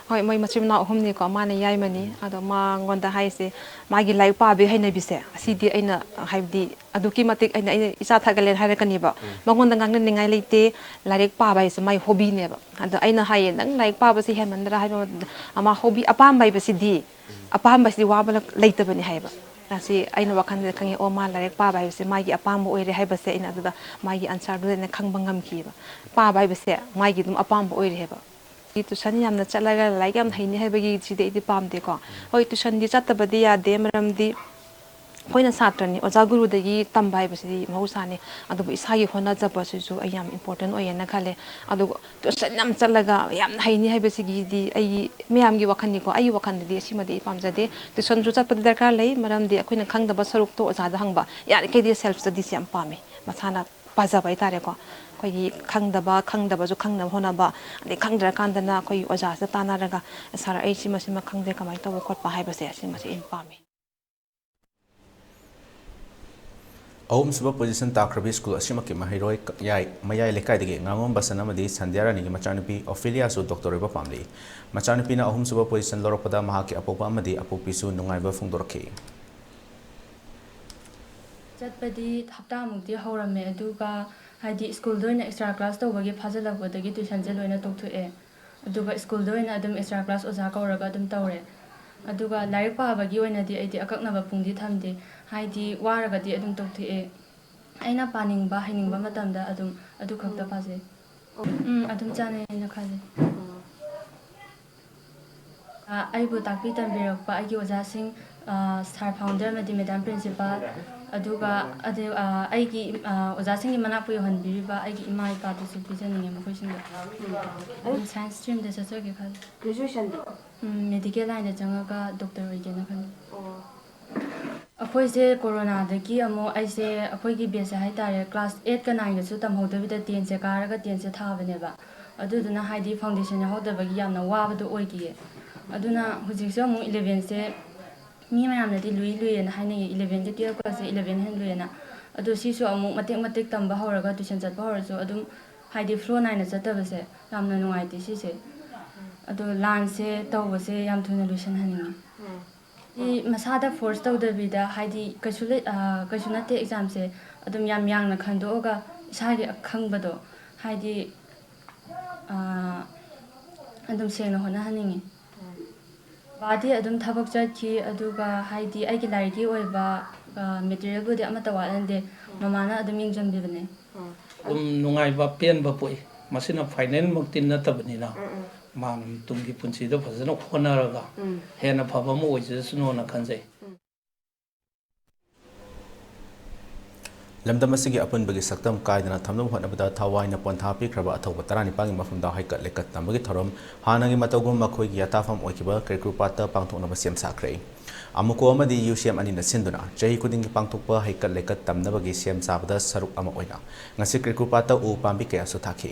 ꯍꯣꯏ ꯃꯣꯏ ꯃꯆꯤꯟ ꯃꯅꯥꯎ ꯑꯍꯨꯝꯅꯤꯀꯣ ꯃꯥꯅ ꯌꯥꯏꯃꯅꯤ ꯑꯗꯣ ꯃꯉꯣꯟꯗ ꯍꯥꯏꯁꯦ ꯃꯥꯒꯤ ꯂꯥꯏꯔꯤꯛ ꯄꯥꯕꯒꯤ ꯍꯩꯅꯕꯤꯁꯦ ꯑꯁꯤꯗꯤ ꯑꯩꯅ ꯍꯥꯏꯕꯗꯤ ꯑꯗꯨꯛꯀꯤ ꯃꯇꯤꯛ ꯑꯩꯅ ꯏꯆꯥ ꯊꯥꯒꯠꯂꯦ ꯍꯥꯏꯔꯛꯀꯅꯦꯕ ꯃꯉꯣꯟꯗ ꯉꯥꯡꯅꯅꯤꯡꯉꯥꯏ ꯂꯩꯇꯦ ꯂꯥꯏꯔꯤꯛ ꯄꯥꯕ ꯍꯥꯏꯁꯦ ꯃꯥꯏ ꯍꯣꯕꯤꯅꯦꯕ ꯑꯗꯣ ꯑꯩꯅ ꯍꯥꯏꯌꯦ ꯅꯪ ꯂꯥꯏꯔꯤꯛ ꯄꯥꯕꯁꯤ ꯍꯦꯟꯃꯟꯗ꯭ꯔꯥ ꯍꯥꯏꯕ ꯃꯇꯝꯗ ꯑꯃ ꯍꯣꯕꯤ ꯑꯄꯥꯝꯕ ꯍꯥꯏꯕꯁꯤꯗꯤ ꯑꯄꯥꯝꯕꯁꯤꯗꯤ ꯋꯥꯕ ꯂꯩꯇꯕꯅꯤ ꯍꯥꯏꯕ ꯑꯁꯤ ꯑꯩꯅ ꯋꯥꯈꯜꯗ ꯈꯪꯉꯦ ꯑꯣ ꯃꯥ ꯂꯥꯏꯔꯤꯛ ꯄꯥꯕ ꯍꯥꯏꯕꯁꯦ ꯃꯥꯒꯤ ꯑꯄꯥꯝꯕ ꯑꯣꯏꯔꯦ ꯍꯥꯏꯕꯁꯦ ꯑꯩꯅ ꯑꯗꯨꯗ ꯃꯥꯒꯤ ꯑꯟꯁꯔꯗꯨꯗ ꯑꯩꯅ ꯈꯪꯕ ꯉꯝꯈꯤꯕ ꯄꯥꯕ ꯍꯥꯏꯕꯁꯦ ꯃꯥꯒꯤ ꯑꯗꯨꯝ ꯑꯄꯥꯝꯕ ꯑꯣꯏꯔꯦ ꯍꯥꯏꯕ ꯇ꯭ꯌꯨꯁꯟ ꯌꯥꯝꯅ ꯆꯠꯂꯒ ꯂꯥꯏꯔꯤꯛ ꯌꯥꯝ ꯍꯩꯅꯤ ꯍꯥꯏꯕꯒꯤ ꯁꯤꯗꯤ ꯑꯩꯗꯤ ꯄꯥꯝꯗꯦꯀꯣ ꯍꯣꯏ ꯇ꯭ꯌꯨꯁꯟꯗꯤ ꯆꯠꯇꯕꯗꯤ ꯌꯥꯗꯦ ꯃꯔꯝꯗꯤ ꯑꯩꯈꯣꯏꯅ ꯁꯥꯇ꯭ꯔꯅꯤ ꯑꯣꯖꯥ ꯒꯨꯔꯨꯗꯒꯤ ꯇꯝꯕ ꯍꯥꯏꯕꯁꯤꯗꯤ ꯃꯍꯧꯁꯥꯅꯤ ꯑꯗꯨꯕꯨ ꯏꯁꯥꯒꯤ ꯍꯣꯠꯅꯖꯕꯁꯤꯁꯨ ꯑꯩ ꯌꯥꯝ ꯏꯝꯄꯣꯔꯇꯦꯟ ꯑꯣꯏꯌꯦꯅ ꯈꯜꯂꯦ ꯑꯗꯨꯒ ꯇ꯭ꯌꯨꯁꯟ ꯌꯥꯝ ꯆꯠꯂꯒ ꯌꯥꯝꯅ ꯍꯩꯅꯤ ꯍꯥꯏꯕꯁꯤꯒꯤꯗꯤ ꯑꯩꯒꯤ ꯃꯌꯥꯝꯒꯤ ꯋꯥꯈꯜꯅꯤꯀꯣ ꯑꯩꯒꯤ ꯋꯥꯈꯜꯗꯗꯤ ꯑꯁꯤꯃꯗꯤ ꯑꯩ ꯄꯥꯝꯖꯗꯦ ꯇ꯭ꯌꯨꯁꯟꯁꯨ ꯆꯠꯄꯗꯤ ꯗꯔꯀꯥꯔ ꯂꯩ ꯃꯔꯝꯗꯤ ꯑꯩꯈꯣꯏꯅ ꯈꯪꯗꯕ ꯁꯔꯨꯛꯇꯣ ꯑꯣꯖꯥꯗ ꯍꯪꯕ ꯌꯥꯔꯤꯈꯩꯗꯤ ꯁꯦꯜꯐ ꯁ꯭ꯇꯗꯤꯁꯦ ꯌꯥꯝ ꯄꯥꯝꯃꯦ ꯃꯁꯥꯅ ꯄꯥꯖꯕ ꯍꯥꯏꯇꯥꯔꯦꯀꯣ ꯑꯩꯈꯣꯏꯒꯤ ꯈꯪꯗꯕꯁꯨ ꯈꯪꯅꯕ ꯍꯣꯠꯅꯕ ꯑꯗꯩ ꯈꯪꯗ꯭ꯔꯀꯥꯟꯗꯅ ꯑꯩꯈꯣꯏꯒꯤ ꯑꯣꯖꯥꯁꯤꯗ ꯇꯥꯟꯅꯔꯒ ꯁꯥꯔ ꯑꯩ ꯁꯤꯃ ꯈꯪꯗꯦ ꯀꯃꯥꯏꯅ ꯇꯧꯕ ꯈꯣꯠꯄ ꯍꯥꯏꯕꯁꯦ ꯁꯤꯃꯁꯦ ꯑꯩꯅ ꯄꯥꯝꯃꯤ अहमसुब पोजिशन ताख्रबी स्कूल असिमकी महिरोय मयाय लेकाइदगे ngangom basan amadi sandiarani gi machanupi ophelia su doctor ba pamli machanupi na अहमसुब पोजिशन लौरपदा mahaki apopa amadi apopisu nungaiba phungdorke ꯆꯠꯄꯗꯤ ꯍꯞꯇꯥꯃꯨꯛꯇꯤ ꯍꯧꯔꯝꯃꯦ ꯑꯗꯨꯒ ꯍꯥꯏꯗꯤ ꯁ꯭ꯀꯨꯜꯗ ꯑꯣꯏꯅ ꯑꯦꯛꯁꯇ꯭ꯔꯥ ꯀ꯭ꯂꯥꯁ ꯇꯧꯕꯒꯤ ꯐꯥꯖꯤꯜꯂꯛꯄꯗꯒꯤ ꯇ꯭ꯌꯨꯁꯟꯁꯦ ꯂꯣꯏꯅ ꯇꯣꯛꯊꯣꯛꯑꯦ ꯑꯗꯨꯒ ꯁ꯭ꯀꯨꯜꯗ ꯑꯣꯏꯅ ꯑꯗꯨꯝ ꯑꯦꯛꯁꯇ꯭ꯔꯥ ꯀ꯭ꯂꯥꯁ ꯑꯣꯖꯥ ꯀꯧꯔꯒ ꯑꯗꯨꯝ ꯇꯧꯔꯦ ꯑꯗꯨꯒ ꯂꯥꯏꯔꯤꯛ ꯄꯥꯕꯒꯤ ꯑꯣꯏꯅꯗꯤ ꯑꯩꯗꯤ ꯑꯀꯛꯅꯕ ꯄꯨꯡꯗꯤ ꯊꯝꯗꯦ ꯍꯥꯏꯗꯤ ꯋꯥꯔꯒꯗꯤ ꯑꯗꯨꯝ ꯇꯣꯛꯊꯣꯛꯑꯦ ꯑꯩꯅ ꯄꯥꯅꯤꯡꯕ ꯍꯩꯅꯤꯡꯕ ꯃꯇꯝꯗ ꯑꯗꯨꯝ ꯑꯗꯨ ꯈꯛꯇ ꯄꯥꯖꯩ ꯑꯗꯨꯝ ꯆꯥꯅꯩꯅ ꯈꯜꯂꯦ ꯑꯩꯕꯨ ꯇꯥꯛꯄꯤ ꯇꯝꯕꯤꯔꯛꯄ ꯑꯩꯒꯤ ꯑꯣꯖꯥꯁꯤꯡ ꯁꯥꯔ ꯐꯥꯎꯟꯗꯔ ꯑꯃꯗꯤ ꯃꯦꯗꯥꯝ ꯄ꯭ꯔꯤꯟꯁꯤꯄꯥꯜ ꯑꯗꯨꯒ ꯑꯩꯒꯤ ꯑꯣꯖꯥꯁꯤꯡꯒꯤ ꯃꯅꯥꯛꯄꯨ ꯌꯧꯍꯟꯕꯤꯔꯤꯕ ꯑꯩꯒꯤ ꯏꯃꯥ ꯏꯄꯥꯗꯨꯁꯨ ꯄꯤꯖꯅꯤꯡꯉꯦ ꯃꯈꯣꯏꯁꯤꯡꯗ ꯑꯩ ꯁꯥꯏꯟꯁ ꯁ꯭ꯇ꯭ꯔꯤꯝꯗ ꯆꯠꯆꯒꯦ ꯈꯜꯂꯤ ꯒ꯭ꯔꯦꯖꯨꯑꯦꯁꯟꯗꯤ ꯃꯦꯗꯤꯀꯦꯜ ꯂꯥꯏꯟꯗ ꯆꯪꯉꯒ ꯗꯣꯛꯇꯔ ꯑꯣꯏꯒꯦꯅ ꯈꯜꯂꯤ ꯑꯩꯈꯣꯏꯁꯦ ꯀꯣꯔꯣꯅꯥꯗꯒꯤ ꯑꯃꯨꯛ ꯑꯩꯁꯦ ꯑꯩꯈꯣꯏꯒꯤ ꯕꯦꯁꯁꯦ ꯍꯥꯏꯇꯥꯔꯦ ꯀ꯭ꯂꯥꯁ 8ꯀ 9ꯒꯁꯨ ꯇꯝꯍꯧꯗꯕꯤꯗ 10ꯁꯦ ꯀꯥꯔꯒ 10ꯁꯦ ꯊꯥꯕꯅꯦꯕ ꯑꯗꯨꯗꯨꯅ ꯍꯥꯏꯗꯤ ꯐꯥꯎꯟꯗꯦꯁꯟ ꯌꯥꯎꯍꯧꯗꯕꯒꯤ ꯌꯥꯝꯅ ꯋꯥꯕꯗꯣ ꯑꯣꯏꯈꯤꯌꯦ ꯑꯗꯨꯅ ꯍꯧꯖꯤꯛꯁꯨ ꯑꯃꯨꯛ 11ꯁꯦ ꯃꯤ ꯃꯌꯥꯝꯅꯗꯤ ꯂꯨꯏꯌꯦꯅ ꯍꯥꯏꯅꯩꯌꯦ 11ꯒ 12ꯀꯁꯦ 11 ꯍꯦꯟꯅ ꯂꯨꯏꯌꯦꯅ ꯑꯗꯣ ꯁꯤꯁꯨ ꯑꯃꯨꯛ ꯃꯇꯦꯛ ꯃꯇꯦꯛ ꯇꯝꯕ ꯍꯧꯔꯒ ꯇꯨꯏꯁꯟ ꯆꯠꯄ ꯍꯧꯔꯁꯨ ꯑꯗꯨꯝ ꯍꯥꯏꯗꯤ ꯐ꯭ꯂꯣ ꯅꯥꯏꯅ ꯆꯠꯇꯕꯁꯦ ꯌꯥꯝꯅ ꯅꯨꯡꯉꯥꯏꯇꯦ ꯁꯤꯁꯦ ꯑꯗꯣ ꯂꯥꯟꯁꯦ ꯇꯧꯕꯁꯦ ꯌꯥꯝ ꯊꯨꯅ ꯂꯣꯏꯁꯤꯟꯍꯟꯅꯤꯡꯉꯦ ꯁꯤ ꯃꯁꯥꯗ ꯐꯣꯔꯁ ꯇꯧꯗꯕꯤꯗ ꯍꯥꯏꯗꯤ ꯀꯩꯁꯨ ꯅꯠꯇꯦ ꯑꯦꯛꯖꯥꯝꯁꯦ ꯑꯗꯨꯝ ꯌꯥꯝ ꯌꯥꯡꯅ ꯈꯟꯗꯣꯛꯑꯒ ꯏꯁꯥꯒꯤ ꯑꯈꯪꯕꯗꯣ ꯍꯥꯏꯗꯤ ꯑꯗꯨꯝ ꯁꯦꯡꯅ ꯍꯣꯠꯅꯍꯟꯅꯤꯡꯉꯤ ꯕꯥꯗꯤ ꯑꯗꯨꯝ ꯊꯕꯛ ꯆꯠꯈꯤ ꯑꯗꯨꯒ ꯍꯥꯏꯗꯤ ꯑꯩꯒꯤ ꯂꯥꯏꯔꯤꯛꯀꯤ ꯑꯣꯏꯕ ꯃꯦꯇꯤꯔꯤꯌꯦꯜꯕꯨꯗꯤ ꯑꯃꯠꯇ ꯋꯥꯠꯍꯟꯗꯦ ꯃꯃꯥꯅ ꯑꯗꯨꯝ ꯌꯦꯡꯁꯤꯟꯕꯤꯕꯅꯦ ꯑꯗꯨꯝ ꯅꯨꯡꯉꯥꯏꯕ ꯄꯦꯟꯕ ꯄꯣꯛꯏ ꯃꯁꯤꯅ ꯐꯥꯏꯅꯦꯜꯃꯛꯇꯤ ꯅꯠꯇꯕꯅꯤ나 ꯃꯥꯅ ꯇꯨꯡꯒꯤ ꯄꯨꯟꯁꯤꯗ ꯐꯖꯅ ꯍꯣꯠꯅꯔꯒ ꯍꯦꯟꯅ ꯐꯕ ꯑꯃ ꯑꯣꯏꯖꯁꯅꯨꯅ ꯈꯟꯖꯩ ꯂꯝꯗꯝ ꯑꯁꯤꯒꯤ ꯑꯄꯨꯟꯕꯒꯤ ꯁꯛꯇꯝ ꯀꯥꯏꯗꯅ ꯊꯝꯅꯕ ꯍꯣꯠꯅꯕꯗ ꯊꯋꯥꯏꯅ ꯄꯣꯟꯊꯥ ꯄꯤꯈ꯭ꯔꯕ ꯑꯊꯧꯕ 19ꯒꯤ ꯃꯐꯝꯗ ꯍꯩꯀꯠ ꯂꯩꯀꯠ ꯇꯝꯕꯒꯤ ꯊꯧꯔꯝ ꯍꯥꯟꯅꯒꯤ ꯃꯇꯧꯒꯨꯝ ꯃꯈꯣꯏꯒꯤ ꯌꯥꯇꯥꯐꯝ ꯑꯣꯏꯈꯤꯕ ꯀꯩꯀ꯭ꯔꯨꯄꯥꯠꯇ ꯄꯥꯡꯊꯣꯛꯅꯕ ꯁꯦꯝ ꯁꯥꯈ꯭ꯔꯦ ꯑꯃꯨꯀꯣ ꯑꯃꯗꯤ ꯌꯨꯁꯦꯝ ꯑꯅꯤꯅ ꯁꯤꯟꯗꯨꯅ ꯆꯍꯤ ꯈꯨꯗꯤꯡꯒꯤ ꯄꯥꯡꯊꯣꯛꯄ ꯍꯩꯀꯠ ꯂꯩꯀꯠ ꯇꯝꯅꯕꯒꯤ ꯁꯦꯝ ꯁꯥꯕꯗ ꯁꯔꯨꯛ ꯑꯃ ꯑꯣꯏꯅ ꯉꯁꯤ ꯀꯩꯀ꯭ꯔꯨꯄꯥꯠꯇ ꯎ ꯄꯥꯝꯕꯤ ꯀꯌꯥꯁꯨ ꯊꯥꯈꯤ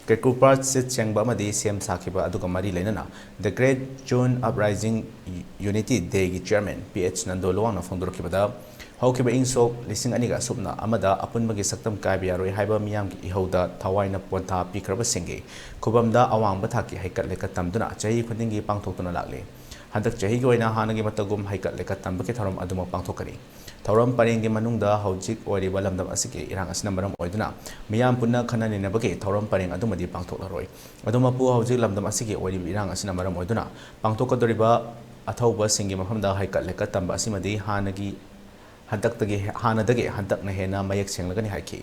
ꯀꯩꯀ꯭ꯔꯨꯄꯥꯠ ꯁꯤꯠ ꯁꯦꯡꯕ ꯑꯃꯗꯤ ꯁꯦꯝ ꯁꯥꯈꯤꯕ ꯑꯗꯨꯒ ꯃꯔꯤ ꯂꯩꯅꯅ ꯗ ꯒ꯭ꯔꯦꯠ ꯖꯨꯟ ꯑꯞꯔꯥꯏꯖꯤꯡ ꯌꯨꯅꯤꯇꯤ ꯗꯦꯒꯤ ꯆꯤꯌꯔꯃꯦꯟ PH ꯅꯟꯗꯣ ꯂꯨꯋꯥꯡꯅ ꯐꯣꯡꯗꯣꯔꯛꯈꯤꯕꯗ ꯍꯧꯈꯤꯕ ꯏꯪꯁꯣꯛ 2002 ꯑꯃꯗ ꯑꯄꯨꯟꯕꯒꯤ ꯁꯛꯇꯝ ꯀꯥꯏꯕ ꯌꯥꯔꯣꯏ ꯍꯥꯏꯕ ꯃꯤꯌꯥꯝꯒꯤ ꯏꯍꯧꯗ ꯊꯋꯥꯏꯅ ꯄꯣꯟꯊꯥ ꯄꯤꯈ꯭ꯔꯕꯁꯤꯡꯒꯤ ꯈꯨꯕꯝꯗ ꯑꯋꯥꯡꯕ ꯊꯥꯛꯀꯤ ꯍꯩꯀꯠ ꯂꯩꯀꯠ ꯇꯝꯗꯨꯅ ꯆꯍꯤ ꯈꯨꯗꯤꯡꯒꯤ ꯄꯥꯡꯊꯣꯛꯇꯨꯅ ꯂꯥꯛꯂꯤ ꯍꯟꯗꯛ ꯆꯍꯤꯒꯤ ꯑꯣꯏꯅ ꯍꯥꯟꯅꯒꯤ ꯃꯇꯧꯒꯨꯝ ꯍꯩꯀꯠ ꯂꯩꯀꯠ ꯇꯝꯕꯒꯤ ꯊꯧꯔꯝ ꯑꯗꯨꯃꯛ ꯄꯥꯡꯊꯣꯛꯀꯅꯤ ꯊꯧꯔꯝ ꯄꯔꯦꯡꯒꯤ ꯃꯅꯨꯡꯗ ꯍꯧꯖꯤꯛ ꯑꯣꯏꯔꯤꯕ ꯂꯝꯗꯝ ꯑꯁꯤꯒꯤ ꯏꯔꯥꯡ ꯑꯁꯤꯅ ꯃꯔꯝ ꯑꯣꯏꯗꯨꯅ ꯃꯤꯌꯥꯝ ꯄꯨꯟꯅ ꯈꯟꯅ ꯅꯩꯅꯕꯒꯤ ꯊꯧꯔꯝ ꯄꯔꯦꯡ ꯑꯗꯨꯃꯗꯤ ꯄꯥꯡꯊꯣꯛꯂꯔꯣꯏ ꯑꯗꯨꯃꯛꯄꯨ ꯍꯧꯖꯤꯛ ꯂꯝꯗꯝ ꯑꯁꯤꯒꯤ ꯑꯣꯏꯔꯤꯕ ꯏꯔꯥꯡ ꯑꯁꯤꯅ ꯃꯔꯝ ꯑꯣꯏꯗꯨꯅ ꯄꯥꯡꯊꯣꯛꯀꯗꯧꯔꯤꯕ ꯑꯊꯧꯕꯁꯤꯡꯒꯤ ꯃꯐꯝꯗ ꯍꯩꯀꯠ ꯂꯩꯀꯠ ꯇꯝꯕ ꯑꯁꯤꯃꯗꯤ ꯍꯟꯗꯛꯅ ꯍꯦꯟꯅ ꯃꯌꯦꯛ ꯁꯦꯡꯂꯒꯅꯤ ꯍꯥꯏꯈꯤ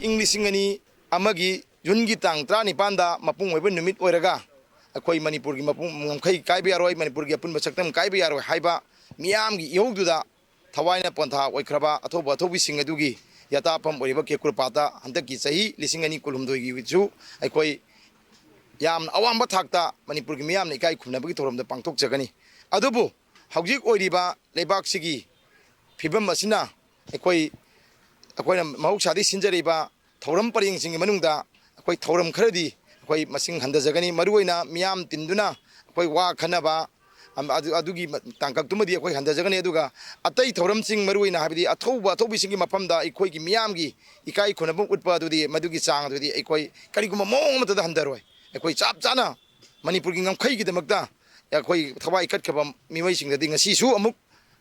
English amagi Jungi tang 19 mapung oiba numit oiraga akoi Manipur gi mapung ngamkhai kaiba yaroi Manipur gi apun basaktam kaiba yaroi haiba miyam gi ihogduda thawaina pontha oikraba athobi sing adugi yatapam oiba kekurpata handaki chahi 2022 gi wichu akoi yam awamba thakta Manipur gi miyam ikai khumnabagi thoromda pangthok jagani adubu hawjik oiriba lebak sigi phibam asina akoina mahusadi sinjariba thauram paring singi manungda akoi thauram kharadi akoi masing handajagani maruina miyam tinduna akoi wa khanaba adugi tangkak tumadi akoi handajagani aduga atai thauram sing maruina habidi athobi singi mapamda akoi gi miyam gi ikai khunabum utpa adudi madugi chang adudi akoi kariguma mong matada handaroi akoi chap chana Manipur gi ngamkhai gi damakta akoi thawai katkhaba miwai singdadi ngasi su amuk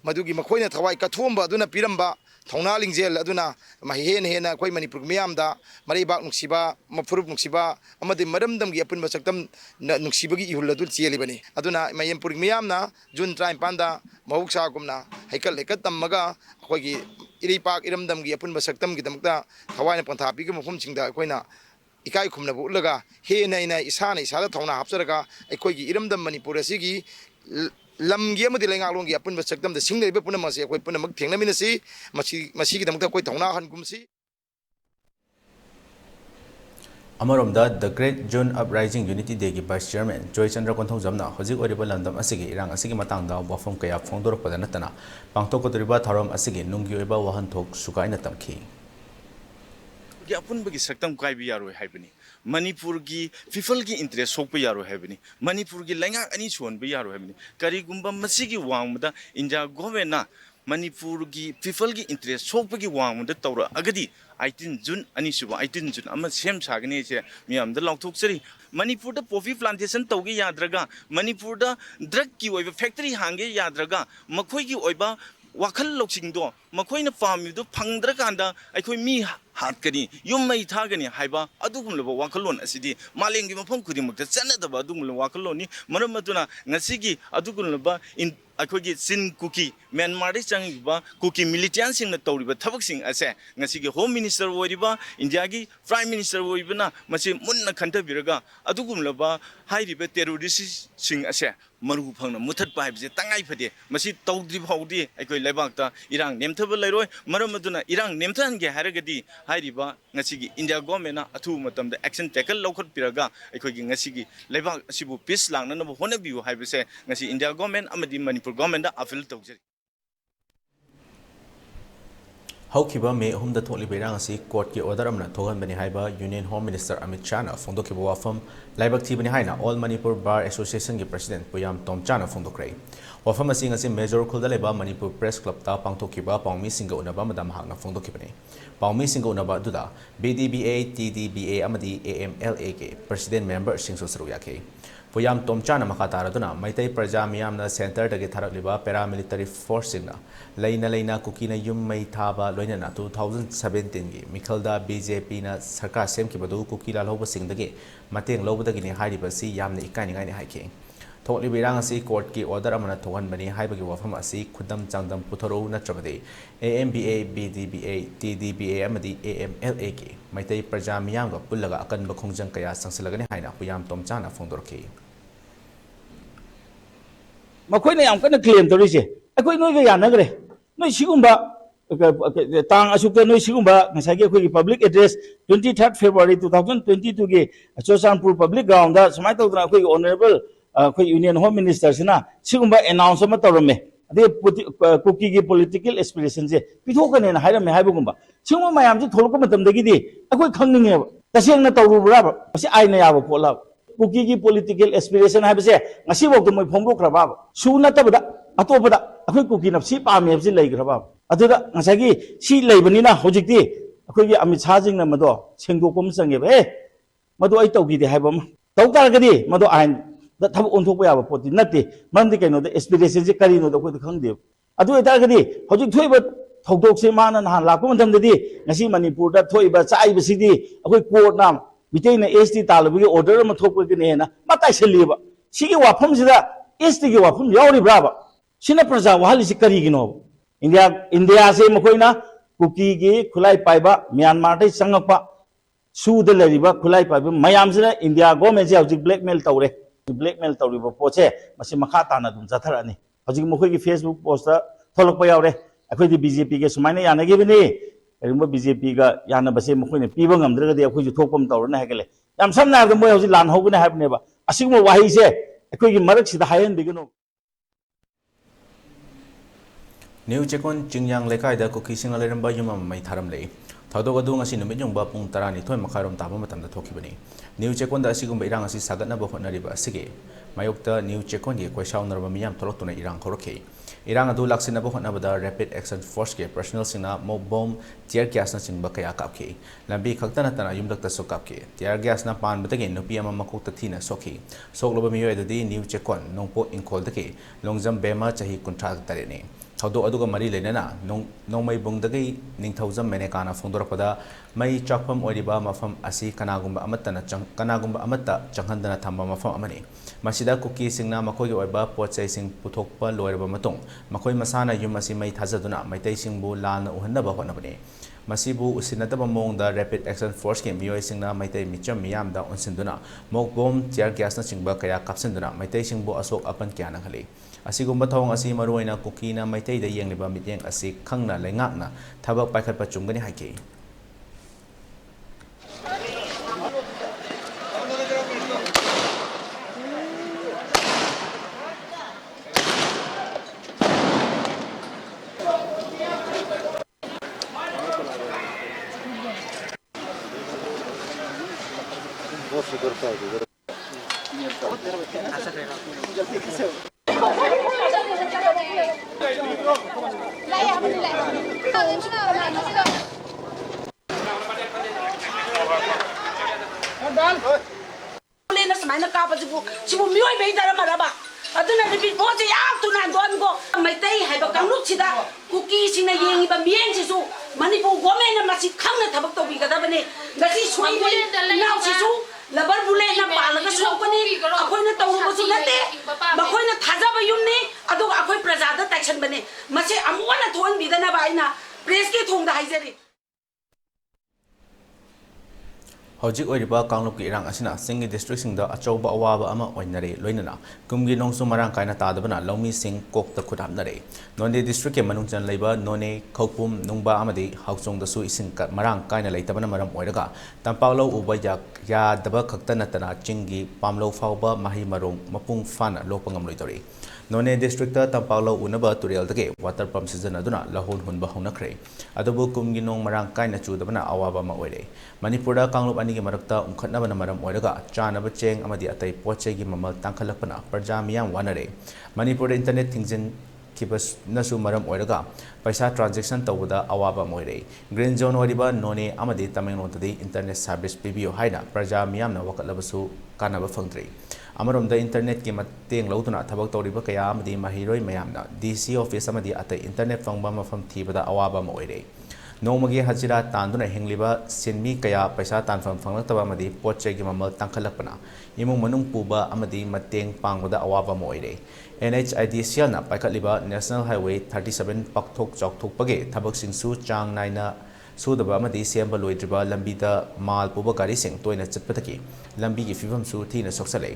madugi makhoina thawai kathomba aduna piramba Thongna lingjel aduna mahen hena koi Manipur miyamda maribak nuksiba mafurup nuksiba amadi maramdam gi apun basaktam nuksibagi ihul adu chelibani aduna Manipur miyamna June 35 mahuksa gumna haikal lekat tammaga koi gi iripak iramdam gi apun basaktam gi damakta thawaina pantha pi gi mafum singda koina ikai khumna bu ulaga hena ina isada thongna hapsaraga koi gi iramdam Manipur asigi lamgi amadi lengalongi apun basaktam da singlebe punamase koi punamak thengnaminasi masigi damakta koi thongna hangumsi Amaromda the Great June Uprising Unity Day gi Vice Chairman Joy Chandra Konthongjamna hojik oriba landam asigi irang asigi matangda wafam kaya phongdorokpada natana pangtokkodriba tharom asigi nunggi oiba wahanthok sukaina tamkhi apun bagi saktam kai bi yaro haibani Manipur gi people gi interest sok bi yaro haibani Manipur gi lenga ani chon bi yaro haibani kari gumba masigi wangmada India government na Manipur gi people gi interest sok bi wangmada tawra agadi 18 June ani suba 18 June ama sem sagani che miyam da longthok chari Manipur da coffee plantation tawgi yadraga Manipur da drug ki oiba factory hange yadraga makhoi gi oiba wakal loksingdo makoina pamido phangdra kanda aikoi mi hatkani yummai thagani haiba adugumlaba wakalon asidi malengi mafam kudimakta chanadaba adugumla wakaloni maram aduna ngasigi adugumlaba in akogi sin kuki Myanmar changiba kuki militant sing na tawriba thabak sing ase ngasigi home minister woriba India gi prime minister woibana masi munna khanta biraga adugumlaba hairiba terrorist sing ase maru phangna muthat pa habje tangai phade masi tawdri phawdi aikoi lebakta irang nemthaba leiroi maram aduna irang nemthan ge haragadi hairiba ngasigi India government na athu matamda action tackle lokhat piraga aikoi gi ngasigi lebak asibu peace langna na hona biu haibase ngasi India government amadi Manipur government da appeal tawjari Haukiba May Humda Totally Berangasi, Court Ki Order Amna Togan Benihaiba, Union Home Minister Amit Chana, Fondoki Wafam, Laibak Tibanihaina, All Manipur Bar Association President Puyam Tom Chana Fondokray. Wafam Sing as a major Kuldaleba Manipur Press Club Ta Pangtokiba, Pang Missing Unaba Madam Hana Fondokibani. Pang Missing Unaba Duda, BDBA, TDBA Amadi, AMLAK, President Member Singso Saruyake. Puyam Tom Chana Makataraduna, Maitai Praja Miamna Center the Gitaraliba Paramilitary Force Signa, Laina Kukina Yum Mai Taba Loinana 2017 Mikalda BJP na Sarkar Sem Kibadu Kukila Loba Sing the Gay, Mateng Loba the Guinea Hidibasi Yamni Ikani hiking. Totally Berangasi Court Ki Order Amana Togan Bani Hibagi Wafamasi, Kudam Changdam Putoro Natrabade, AMBA, BDBA, TDBA Amadi, AMLAK, Maitai Praja Mianga, Pulaga Akan Bakongjan Kaya Sansalagani Haina, Puyam Tom Chana Fondorki. Makoina yam kana claim to riche akoi noi ga yanagre noi sigumba tang asukta noi sigumba ngasagi akoi public address 23rd February 2022 ge Chosanpur public ground da samai tawdra akoi honorable akoi Union Home Minister sina sigumba announce ma tawrame ade kuki gi political aspiration je pithokane na hairame haibugumba sigumba mayam je tholko matam dagi di akoi khangninge taseng na tawrubra ba asi aina yaba pola Kuki ki political aspiration hai bese ngasi wok to moi phongro kraba su na tabada atopada akoi kuki na si pa me si lei kraba aduda ngasagi si lei bani na hojik ti akoi gi Amit Shah jing na mado sengdo kom sange be mado ai tawgi de hai bam taw tar ga di mado ain da thab on thok ya ba poti nati man di kaino de aspiration je kari no da koi khang de adu eta ga di hojik thoi ba thokdok se mana na la ko mandam de di ngasi Manipur da thoi ba chai ba si di akoi court nam Bitain ST Talabi order of Topina, Matai Saliba. She wapum Zida, ST wapum, Yori Brava. Sina Praza, Wali Sikarigino. India say Mokoina, Kuki, Kulai Paiba, Myanmar, Sangapa, Su de Lariba, Kulai Paiba, Mayamzina, India, Gomez of the blackmail Taure, the blackmail Tauriba Poche, Masimakatana, Zatarani. Hajimoki Facebook poster, Tolopayore, I could the BJP gets money and I give it. Remember BJP ga yana base mukhoine piba ngamdra ga akoi ju thokpam tawrna hagale yam samna ga moi hoji lan hogna habne ba asigmo wahi se akoi gi marak sida hayen bigino New Chekon Jingyang Lekai da Kuki Singaleramba Yumam Mai Tharam Lay. Taudoga Asi Numijung Bapung Tarani Toy Makaram Tabamatam the Tokibani. New Chekon da Sigum Irang Asi Sagana Bohonariba Sige. Mayokta New Chekon ye Kwashaw Naramiam Torotuna Irang Koroke. Irang adu laksina bohonabada Rapid Action Force ke personal sina mo bomb tear gas na singba kaya kapke. Lambi khakta na yumlakta so kapke. Tear gas na pan batagin no piyama makukta thina soki. Sokloba miyo edadi New Chekon nongpo inkol dake longjam bema chahi kuntra tarene. Thaudo aduga mari lenana nong mai bungdagi ningthaujam menekana fongdorapada mai chakpam oriba mafam asi kanagumba amatta changhandana thamba mafam amani masida kuki singna makoi oiba pochai sing puthokpa loiraba matung makoi masana yum asi mai thajaduna maitai singbu lana uhanaba honabani masibu usinataba mongda Rapid Action Force ke miyoi singna maitai micham miyamda unsinduna mok bom tear gas na singba kaya kapsinduna maitai singbu asok apan kya na khali asigumba thong asi maruina kukina maitai da yengliba mityeng asi khangna lengakna thabak paikhatpa chumgani haike aduna repeat boss ya tuna don go mai tai hai ba kangluk sida kuki sina yengi ba mien si su Manipur government na masi khangna thabak to bi kada bane ngasi soi ni naw si su labar bule na palaga so pani akoi na tawu ba su nate bakoi na thaja ba yum ni adu akoi praja da taction bane mase amwana thon bi da na ba ina press ki thong da haijari Hojik oiriba kangluk ki irang asina singi district singda achauba awaba ama oinare loinana kumgi nongsu marang kaina tadabana lomi sing kokta khudamnare nonde district ke manungchan leiba none khopum nungba amadi hauchong dasu ising marang kaina leitabana maram oiraga tampaklo uba ya daba khakta natana chingi pamlo fauba mahi marong mapung fana lopangam loitori none district ta tampaklo unaba turial dage water pump season aduna lahon hunba honakre adubu kumgi nong marang kaina chudabana awaba ma oire Manipur kangluk ani gi marakta ungkhatnabana maram oiraga chanaba cheng amadi atai poche gi mamal tangkhalakpana parja miyam wanare Manipur internet thingjin kibas nasu maram oiraga paisa transaction tawada awaba moire green zone oriba none amadi tamenglongtadi internet service pbio haina parja miyam na wakatlabasu kanaba phangtri amaromda internet ki mateng lautuna thabak tawriba kaya amadi mahiroi mayamna dc office amadi atai internet phangba mafam thibada awaba moire Nomagi hajira tanduna hingliba sinmi kaya paisa tanfam fanglakta amadi poche gi mamal tangkhalakpana imung manung puba amadi mateng pangwada awaba moire NHIDCL na paikatliba National Highway 37 pakthok chokthok page thabak singsu chang naina sudaba amadi semba loidriba lambida mal puba gari sing toina chatpataki lambi gi fibam su thina soksale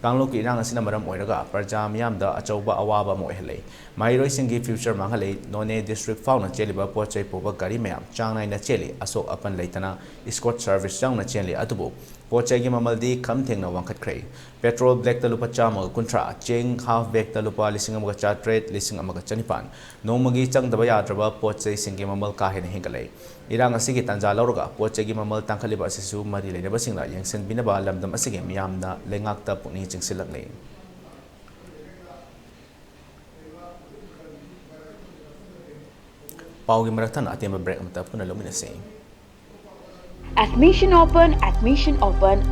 kanglok ki irang asina maram oiraga parja miyamda achauba awaba mo ehle mairoi singi future manghale none district fauna cheliba pochai puba gari mayam chang naina cheli asok apan leitana escort service chang na cheli atubu pochai gi mamaldi kham thengna wangkhat khrei petrol black ta lupa chama kuntra cheng half bag ta lupa lising amaga chatret lising amaga chanipan nomagi changdaba yadraba pochai singi mamal ka hen hingale irang asigi tanja lauraga pochai gi mamal tangkhaliba asisu mari leinaba singla yengsen binaba lamdam asigi miyamna lengakta pukni chingsilakle paugi marathan atemba break amata puna lominase Admission open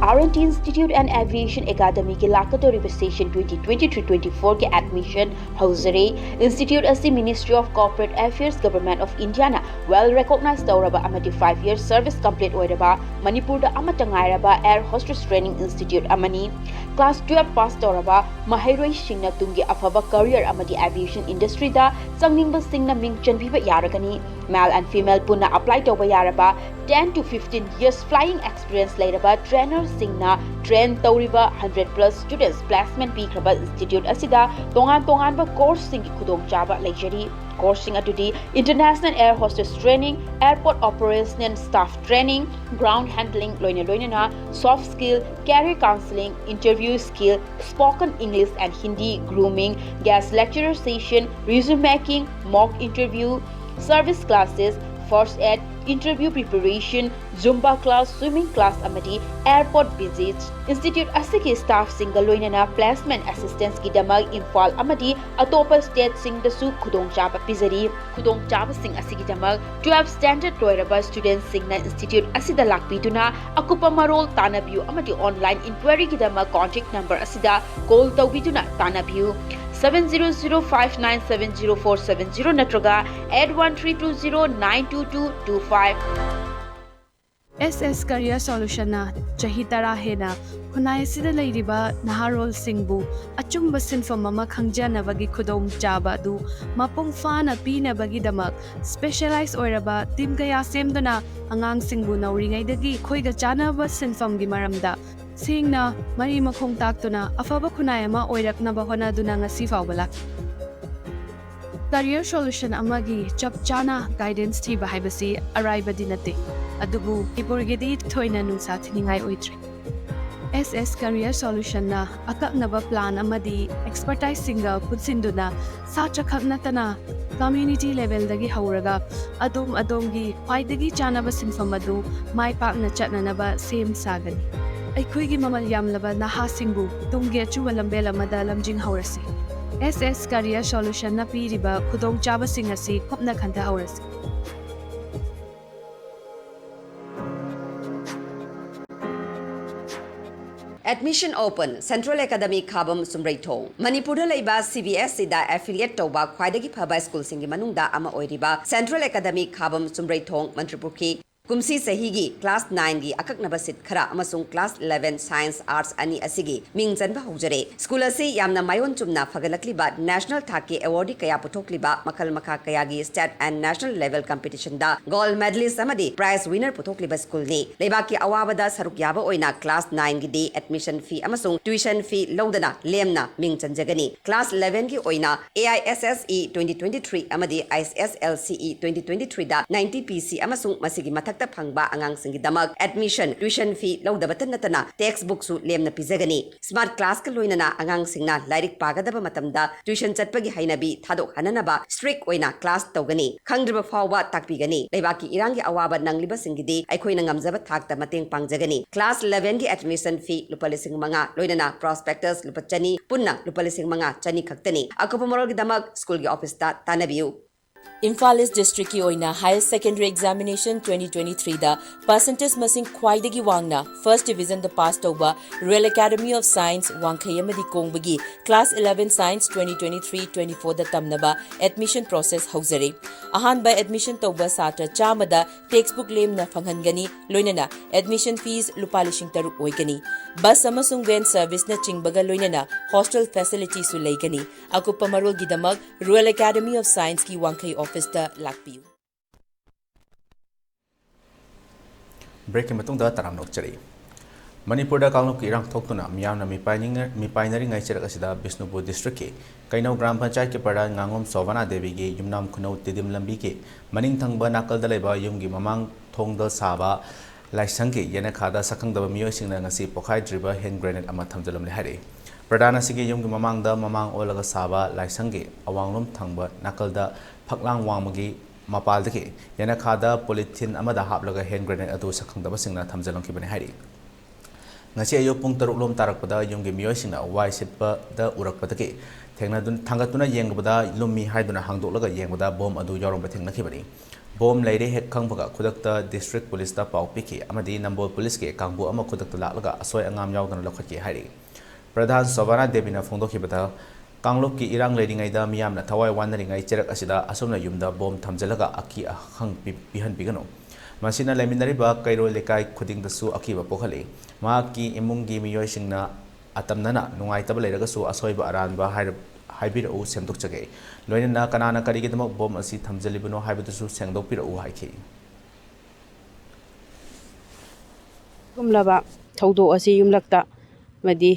R&T Institute and Aviation Academy के लाकतो रिविसेशन 2023-24 के admission हाउसरे Institute as Ministry of Corporate Affairs Government of India na well recognized तौरबा amati 5-year service complete ओइरबा Manipur da amatangairaba Air Hostess Training Institute amani class 12 pass तौरबा mahiroi singna tungi afaba career amati aviation industry da changningba singna ming chanbiba yaragani male and female punna apply tawba yaraba 10 to 15 years flying experience later trainer singna train tauriba 100 plus students placement pi kraba institute asida tongan ba course sing khudong chaba leijari course sing atudi international air hostess training airport operation and staff training ground handling loina soft skill career counseling interview skill spoken english and hindi grooming guest lecturer session resume making mock interview service classes first aid interview preparation zumba class swimming class amati airport visits institute asiki staff single loinana placement assistance ki damag imphal amati atopa state sing da su khudong chaba pizari khudong chaba sing asiki damag 12 standard loiraba students singna institute asida lakpituna akupa marol tanabiu amati online inquiry ki damag contact number asida call tawbituna tanabiu 7005970470 natraga 8132092225 SS Career Solution na chahi tara hena khunai sida leiriba naharol singbu achumba sinfam ama khangjanabagi khudong chaba du mapung fana pina bagi damak specialized oiraba team kaya semdana angang singbu nauringai dagi khoiga chanaba sinfam gi maramda singna mari makhong taktuna afaba khunai ama oiraknaba hona duna ngasi fawbalak Career Solution amagi chap chana guidance thiba haibasi arriba dinate adubu ipurgedi thoina nungsa thiningai oitre SS Career Solution na akaknaba plan amadi expertise singa putsinduna satra khaknatana community level dagi hauraga adom gi paidagi chanaba sinfam adu mai pakna chatnanaba sem sagani aikhoigi mamal yamlaba naha singbu tungge chuwa lambel amada lamjing haurasi SS Career Solution na piriba khudong chaba singasi khopna khanta haurasi Admission open Central Academy Khabam Sumraithong Manipur leiba CBSE da affiliate toba khwaidagi phaba school singi manungda ama oiriba Central Academy Khabam Sumraithong Mantripurki Kumsi Sahigi Class 9 gi akaknaba sit khara amasung Class 11 Science Arts ani asigi ming chanba hojare School asi yamna mayon chumna fagalakliba National Thaki award kaya puthokliba makal makha kaya gi state and national level competition da gold medalist amadi prize winner puthokliba school ni leiba ki awabada saruk yaba oina Class 9 gi de admission fee amasung tuition fee lodana lemna ming chanjagani Class 11 gi oina AISSE 2023 amadi ISSLCE 2023 da 90 PC amasung masigi mathak phangba angang singi damak admission tuition fee lodabatan natana textbook su lemna pizagani smart class ka loinana angang singna lairik pagadaba matamda tuition chatpagi hainabi thadok hananaba strict oina class tawgani khangdriba fawba takpigani leibaki irangi awaba nangliba singidi aikhoina ngamjaba thakta mateng pangjagani Class 11 gi admission fee lupalising manga loinana prospectus lupachani punna lupalising manga chani khaktani akopamorol gi damak school gi office ta tanabiu Imphal East District ki oina Higher Secondary Examination 2023 da percentage masing khwaidagi wangna First Division da pass tawba Royal Academy of Science Wangkhayamadi Kongbagi Class 11 Science 2023-24 da tamnaba admission process hauzare ahan by admission tawba satra chamada textbook lemna phanghangani loinana admission fees lupa lishing taruk oigani bus amasung van service na chingbaga loinana hostel facility su leigani akupa marol gidamak Royal Academy of Science ki Wangkhay office da lakpiu Breaking matungda taram nokchari Manipur da kalnok ki irang thoktuna miyamna mipainari ngai cherak asida Bishnupur district ke kainau gram panchayat ke pada ngangom Sovana Devi ge yumnam khunau tidim lambi ke maning thangba nakal da laiba yum gi mamang thongda saba laisang ke yana khada sakhang da miyo singna ngasi pokhai driba hand grenade ama thamjalam le hare Pradana sige yum gi mamang da mamang olaga saba laisang ge awanglom thangba nakal da phaklang wangmagi mapal dake yana khada polythene amada haplaga hand grenade atu sakhang da singna thamjalam ki bane hari ngasi ayo pung taruk lom tarak pada yung gi miyo singna wai sitpa da urak patake thengna dun thangatuna yengbada lummi haiduna hangdok laga yengbada bom adu yorong ba thengna ki bani bom leire hek khangbaga khudakta district police ta pau piki amadi number police ke kangbu ama khudakta laklaga asoi angam yaudana lokhat ke hari Pradhan Sovana Devi na phongdo ki bata kanglok ki irang leiringai da miyamna thawai wanringai cherak asida asomna yumda bom thamjalaga aki ahang pihan pigano masina leminari ba kairo lekai khuding da su aki ba pokhale ma ki imungi miyoi singna atamnana nungai tab leiraga su asoi ba aran ba haibir o semdok chage loina kanana kari gi damak bom asi thamjalibno haibatu su sengdok pira o haiki gumlaba thaudo asi yumlakta madi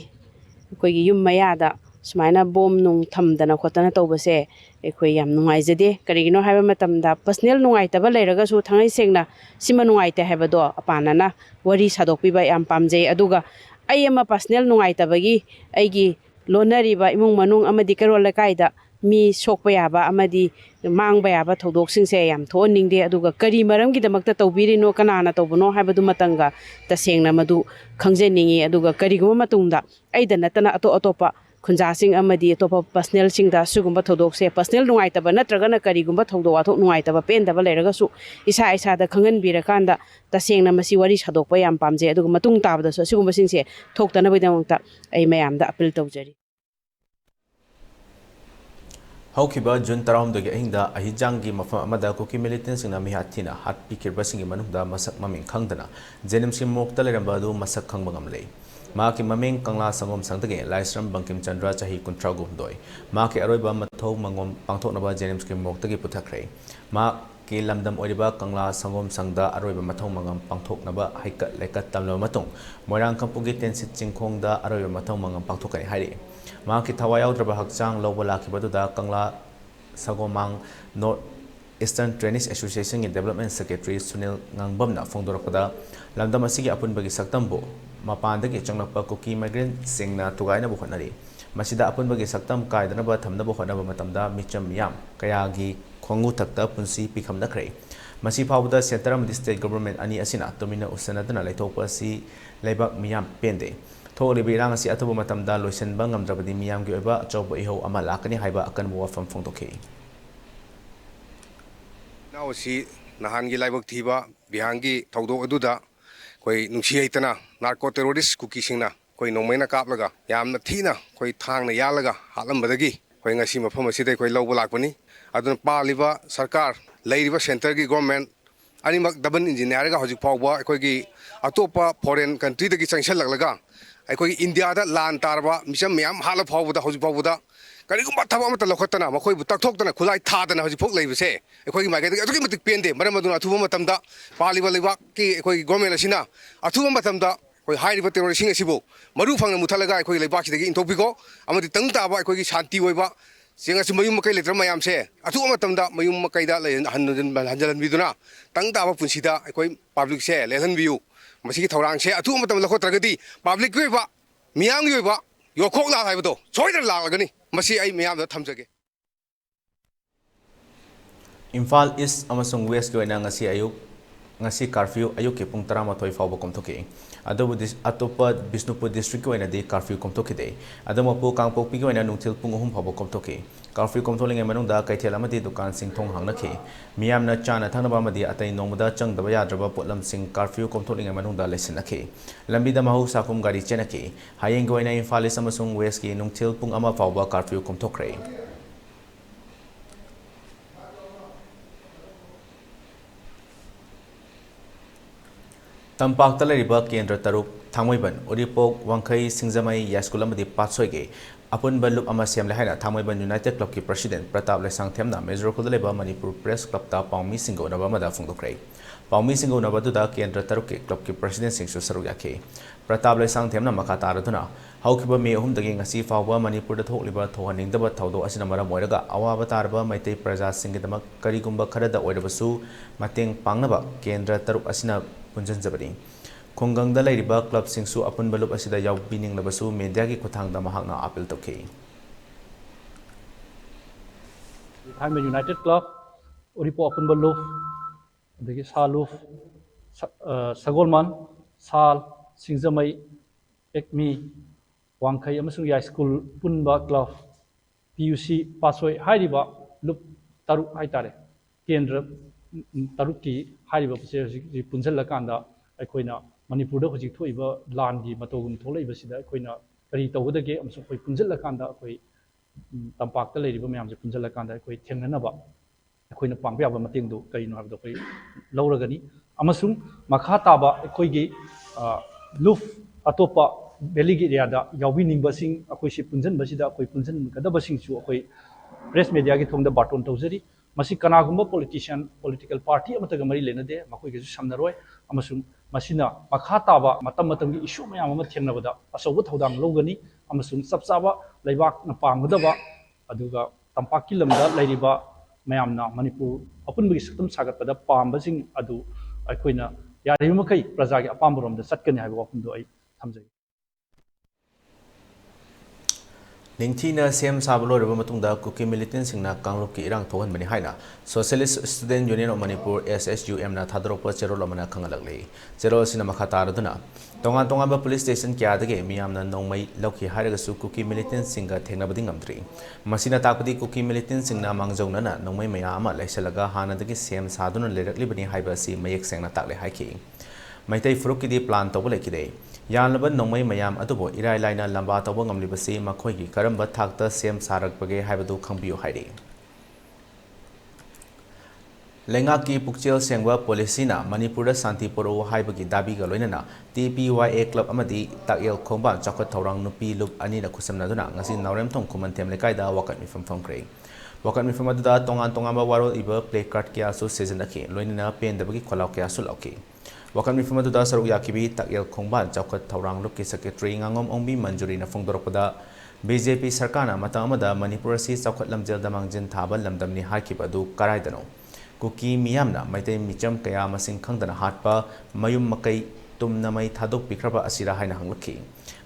koi gi yum mayada sumaina bom nung thamdana khotana tawbase ekoi yam nungaijade karigino haiba matamda personal nungaitaba leiraga su thangai sengna sima nungaite haibado apanana wari sadokpiba yam pamjei aduga ayama personal nungaitabagi aigi lonariba imung manung amadi karol lakaida mi sokpa yaba amadi mangba yaba thodok singse yam thoningde aduga kari maramgi damakta tawbirino kanana tawbuno haibadu matanga tasengna madu khangjeningi aduga kariguma matungda aida natana atopa khunjasing amadi atopa personal singda sugumba thodok se personal nungaitaba natragana karigumba thodok athok nungaitaba pendaba leiraga su isa da khangan birakanda tasengna masi wari sadokpa yam pamje aduga matung tabada su sugumba singse thoktana bidamangta ai mayamda appeal tawjari Haukiba June Taram dagi ahinda ahijangi mafam amada kuki militant singna mihatina hat pikirba singi manungda masak maming khangdana jenim sim mokta leramba du masak khangba ngamlei ma ki maming kangla sangom sangtage laisram bangkim chandra chahi kuntragum doi ma ki aroiba mathau mangom pangthoknaba jenim sim moktagi puthakre ma ki lamdam oriba kangla sangom sangda aroiba mathau mangam pangthoknaba haika lekat tamlo matung moirang kampugi tensit chingkhongda aroiba mathau mangam pangthokani hari ma ki thawai audraba hakchang lobala ki baduda kangla sagomang North Eastern Trainees Association ki Development Secretary Sunil Ngangbam na phongdorakpada lamdam asigi apunbagi saktambo mapandagi changlakpa kuki migrant singna tugaina bu khonari masida apunbagi saktam kaidana ba thamna bu khonaba matamda micham yam kayagi khongu takta punsi pikhamna khrei masi phawda center amadi state government ani asina tomina usanadana laithokpa si leibak miyam pende tholibi irang asi athubu matamda loisenba ngamdrabadi miyam gi oiba achawba ihau ama lakani haiba akan bu wafam phongdokhi now si nahan gi laibak thiba bihangi thawdok aduda koi nungsi aitana narco terrorist kuki singna ꯑꯩꯈꯣꯏ ꯅꯣꯡꯃꯩꯅ ꯀꯥꯞꯂꯒ ꯌꯥꯝꯅ ꯊꯤꯅ ꯑꯩꯈꯣꯏ ꯊꯥꯡꯅ ꯌꯥꯜꯂꯒ ꯍꯥꯠꯂꯝꯕꯗꯒꯤ ꯑꯩꯈꯣꯏ ꯉꯁꯤ ꯃꯐꯝ ꯑꯁꯤꯗ ꯑꯩꯈꯣꯏ ꯂꯧꯕ ꯂꯥꯛꯄꯅꯤ ꯑꯗꯨꯅ ꯄꯥꯜꯂꯤꯕ ꯁꯔꯀꯥꯔ ꯂꯩꯔꯤꯕ ꯁꯦꯟꯇꯔꯒꯤ ꯒꯣꯔꯃꯦꯟ ꯑꯅꯤꯃꯛ ꯗꯕꯜ ꯏꯟꯖꯤꯟ ꯍꯥꯏꯔꯒ ꯍꯧꯖꯤꯛ ꯐꯥꯎꯕ ꯑꯩꯈꯣꯏꯒꯤ ꯑꯇꯣꯞꯄ ꯐꯣꯔꯦꯟ ꯀꯟꯇ꯭ꯔꯤꯗꯒꯤ ꯆꯪꯁꯤꯜꯂꯛꯂꯒ ꯑꯩꯈꯣꯏꯒꯤ ꯏꯟꯗꯤꯌꯥꯗ ꯂꯥꯟ ꯇꯥꯔꯕ ꯃꯤꯆꯝ ꯃꯌꯥꯝ ꯍꯥꯠꯂ ꯐꯥꯎꯕꯗ ꯍꯧꯖꯤꯛ ꯐꯥꯎꯕꯗ ꯀꯔꯤꯒꯨꯝꯕ ꯊꯕꯛ ꯑꯃꯠꯇ ꯂꯧꯈꯠꯇꯅ ꯃꯈꯣꯏꯕꯨ ꯇꯛꯊꯣꯛꯇꯅ ꯈꯨꯠꯂꯥꯏ ꯊꯥꯗꯅ ꯍꯧꯖꯤꯛꯐꯥꯎ ꯂꯩꯕꯁꯦ ꯑꯩꯈꯣꯏꯒꯤ ꯃꯥꯏꯀꯩꯗꯒꯤ ꯑꯗꯨꯛꯀꯤ ꯃꯇꯤꯛ ꯄꯦꯟꯗꯦ ꯃꯔꯝ ꯑꯗꯨꯅ ꯑꯊꯨꯕ ꯃꯇꯝꯗ ꯄꯥꯜꯂꯤꯕ ꯂꯩꯕꯥꯛꯀꯤ ꯑꯩꯈꯣꯏꯒꯤ ꯒꯣꯔꯃꯦꯟ ꯑꯁꯤꯅ ꯑꯊꯨꯕ ꯃꯇꯝꯗ ꯑꯩꯈꯣꯏ ꯍꯥꯏꯔꯤꯕ ꯇꯦꯔꯣꯔꯤꯁꯁꯤꯡ ꯑꯁꯤꯕꯨ ꯃꯔꯨ ꯐꯪꯅ ꯃꯨꯊꯠꯂꯒ ꯑꯩꯈꯣꯏꯒꯤ ꯂꯩꯕꯥꯛꯁꯤꯗꯒꯤ ꯏꯟꯊꯣꯛꯄꯤꯈꯣ ꯑꯃꯗꯤ ꯇꯪ ꯇꯥꯕ ꯑꯩꯈꯣꯏꯒꯤ ꯁꯥꯟꯇꯤ ꯑꯣꯏꯕ ꯆꯦꯡꯉꯁꯨ ꯃꯌꯨꯝ ꯃꯀꯩ ꯂꯩꯇ꯭ꯔꯕ ꯃꯌꯥꯝꯁꯦ ꯑꯊꯨꯕ ꯃꯇꯝꯗ ꯃꯌꯨꯝ ꯃꯀꯩꯗ ꯍꯟꯖꯤꯜꯍꯟꯕꯤꯗꯨꯅ ꯇꯪ ꯇꯥꯕ ꯄꯨꯟꯁꯤꯗ ꯑꯩꯈꯣꯏ ꯄꯥꯕ꯭ꯂꯤꯛꯁꯦ ꯂꯦꯜꯍꯟꯕꯤꯌꯨ ꯃꯁꯤꯒꯤ ꯊꯧꯔꯥꯡꯁꯦ ꯑꯊꯨꯕ ꯃꯇꯝꯗ ꯂꯧꯈꯠꯇ꯭ꯔꯒꯗꯤ ꯄꯥꯕ꯭ꯂꯤꯛꯀꯤ ꯑꯣꯏꯕ ꯃꯤꯌꯥꯝꯒꯤ ꯑꯣꯏꯕ ꯌꯣꯛꯈꯣꯛ ꯂꯥꯜ ꯍꯥꯏꯕꯗꯣ ꯁꯣꯏꯗꯅ ꯂꯥꯛꯂꯒꯅꯤ ꯃꯁꯤ ꯑꯩ ꯃꯤꯌꯥꯝꯗ ꯊꯝꯖꯒꯦ ꯏꯝꯐꯥꯜ ꯏꯁ ꯑꯃꯁꯨꯡ ꯋꯦꯁꯀꯤ ꯑꯣꯏꯅ ngasi curfew ayuki pung 12 fauba komthoki adobu atopa Bisnupur district oinadi curfew komthokide adomapu kangpokpi oina nungthil pung 3 fauba komthoki curfew komtholinge manungda kaithel amadi dukan sing thong hangnakhi miyamna chana thanaba amadi atai nongmada changdaba yadraba potlam sing curfew komtholinge manungda lesinakhi lambida mahu sakum gari chenaki hayeng oina Imphal East amasung West ki nungthil pung 1 fauba curfew komthokre Tampakta leriba kendra taruk Thangmoiban Uripok Wangkai Singzamai Yaskul amadi Patsoige apun balup ama siamle haina Thangmoiban United Club ki President Pratap Lesang Themna Major Khudaleba Manipur Press Club ta Paumi Singo naba mada phungdokrai Paumi Singo naba duda kendra taruk ki club ki President Singsu Saru yakhe Pratap Lesang Themna makha taraduna haukiba me ahum dagi ngasi fawba Manipur da thokliba thohaningdaba thawdo asina maram oiraga awaba tarba maitai praja singidamak karigumba kharada oirabasu mateng pangnaba kendra taruk asina punjanjabani Khonggangda lairiba club singsu apun balup asida yawbining labasu media ki khuthangda mahakna appeal tokhi I'm a United Club Uripo apun balup dagi saluf sagolman sal singzamai ekmi wangkai amasung ya school punba club PUC pasoi hairiba lup taruk haitare kendra taruki hairiba pase punjal kanda aikoina Manipur hojik thoiba land gi matogum tholaiba sida aikoina kari tawdage amsung koi punjal kanda akoi tampakta leiriba mayam je punjal kanda akoi thengnanaba aikoina pangbyaba mateng do kaino habdo koi lauragani amasung makha taba akoi gi luf atopa beligi area da yawi ningbasing akoi si punjan basida akoi punjan kadabasing chu akoi press media gi thongda baton tawjari masi kanagumba politician political party amataga mari lenade makoi gi samnaroi amasung masina makha taba matam matamgi issue mayam ama thengnabada asobu thodang logani amasung sapsaba leibak na pangdaba aduga tampaki lamda leiriba mayamna Manipur apunbagi saktam sagatpada pambasing adu aikoina yarimakai prajagi apamboromda satkani haiba wapundu ai thamjai Ningthina sem sablo reba matungda kuki militant singna kangruk ki irang thohan mani haina Socialist Student Union of Manipur SSUM na thadropa cherol amana khangalakle cherol sina makha taraduna tongan tongan ba police station kya dage miyamna nongmai lokhi haraga su kuki militant singa thengnabadi ngamdri masina takpadi kuki militant singna mangjauna na nongmai maya ama laisalaga hana dage sem saduna lerakli bani haiba si mayek sengna takle haiki maitai furuk ki di plan tobule kide Yanlaba nongmai mayam adubo irai laina lamba tawba ngamlibasi makhoi gi karamba thakta sem sarakpage haibadu khangbiyo hairi Lenga ki pukchel sengwa policy na Manipur da santi poro haibagi dabi ga loinana TPYA club amadi takyel khomba chakot thorang nupi lup ani na khusamna duna ngasi Naorem thong khuman them lekai da wakat mi fam kre wakat mi fam da tongan tongan ba waro iba play card kya su season akhi loinana pen dabagi kholaw kya su lauki Wakan mi famadu da saruk yakibi takyel khongban chawkat thorang lup ki secretary ngangom ongbi manjuri na phongdorokpada BJP sarkana mata amada Manipur si chawkat lamjel damangjin thaba lamdamni hakib adu karaidano kuki miyamna maitai micham kaya masing khangdana hatpa mayum makai tumna mai thadok pikraba asira haina hanglakhi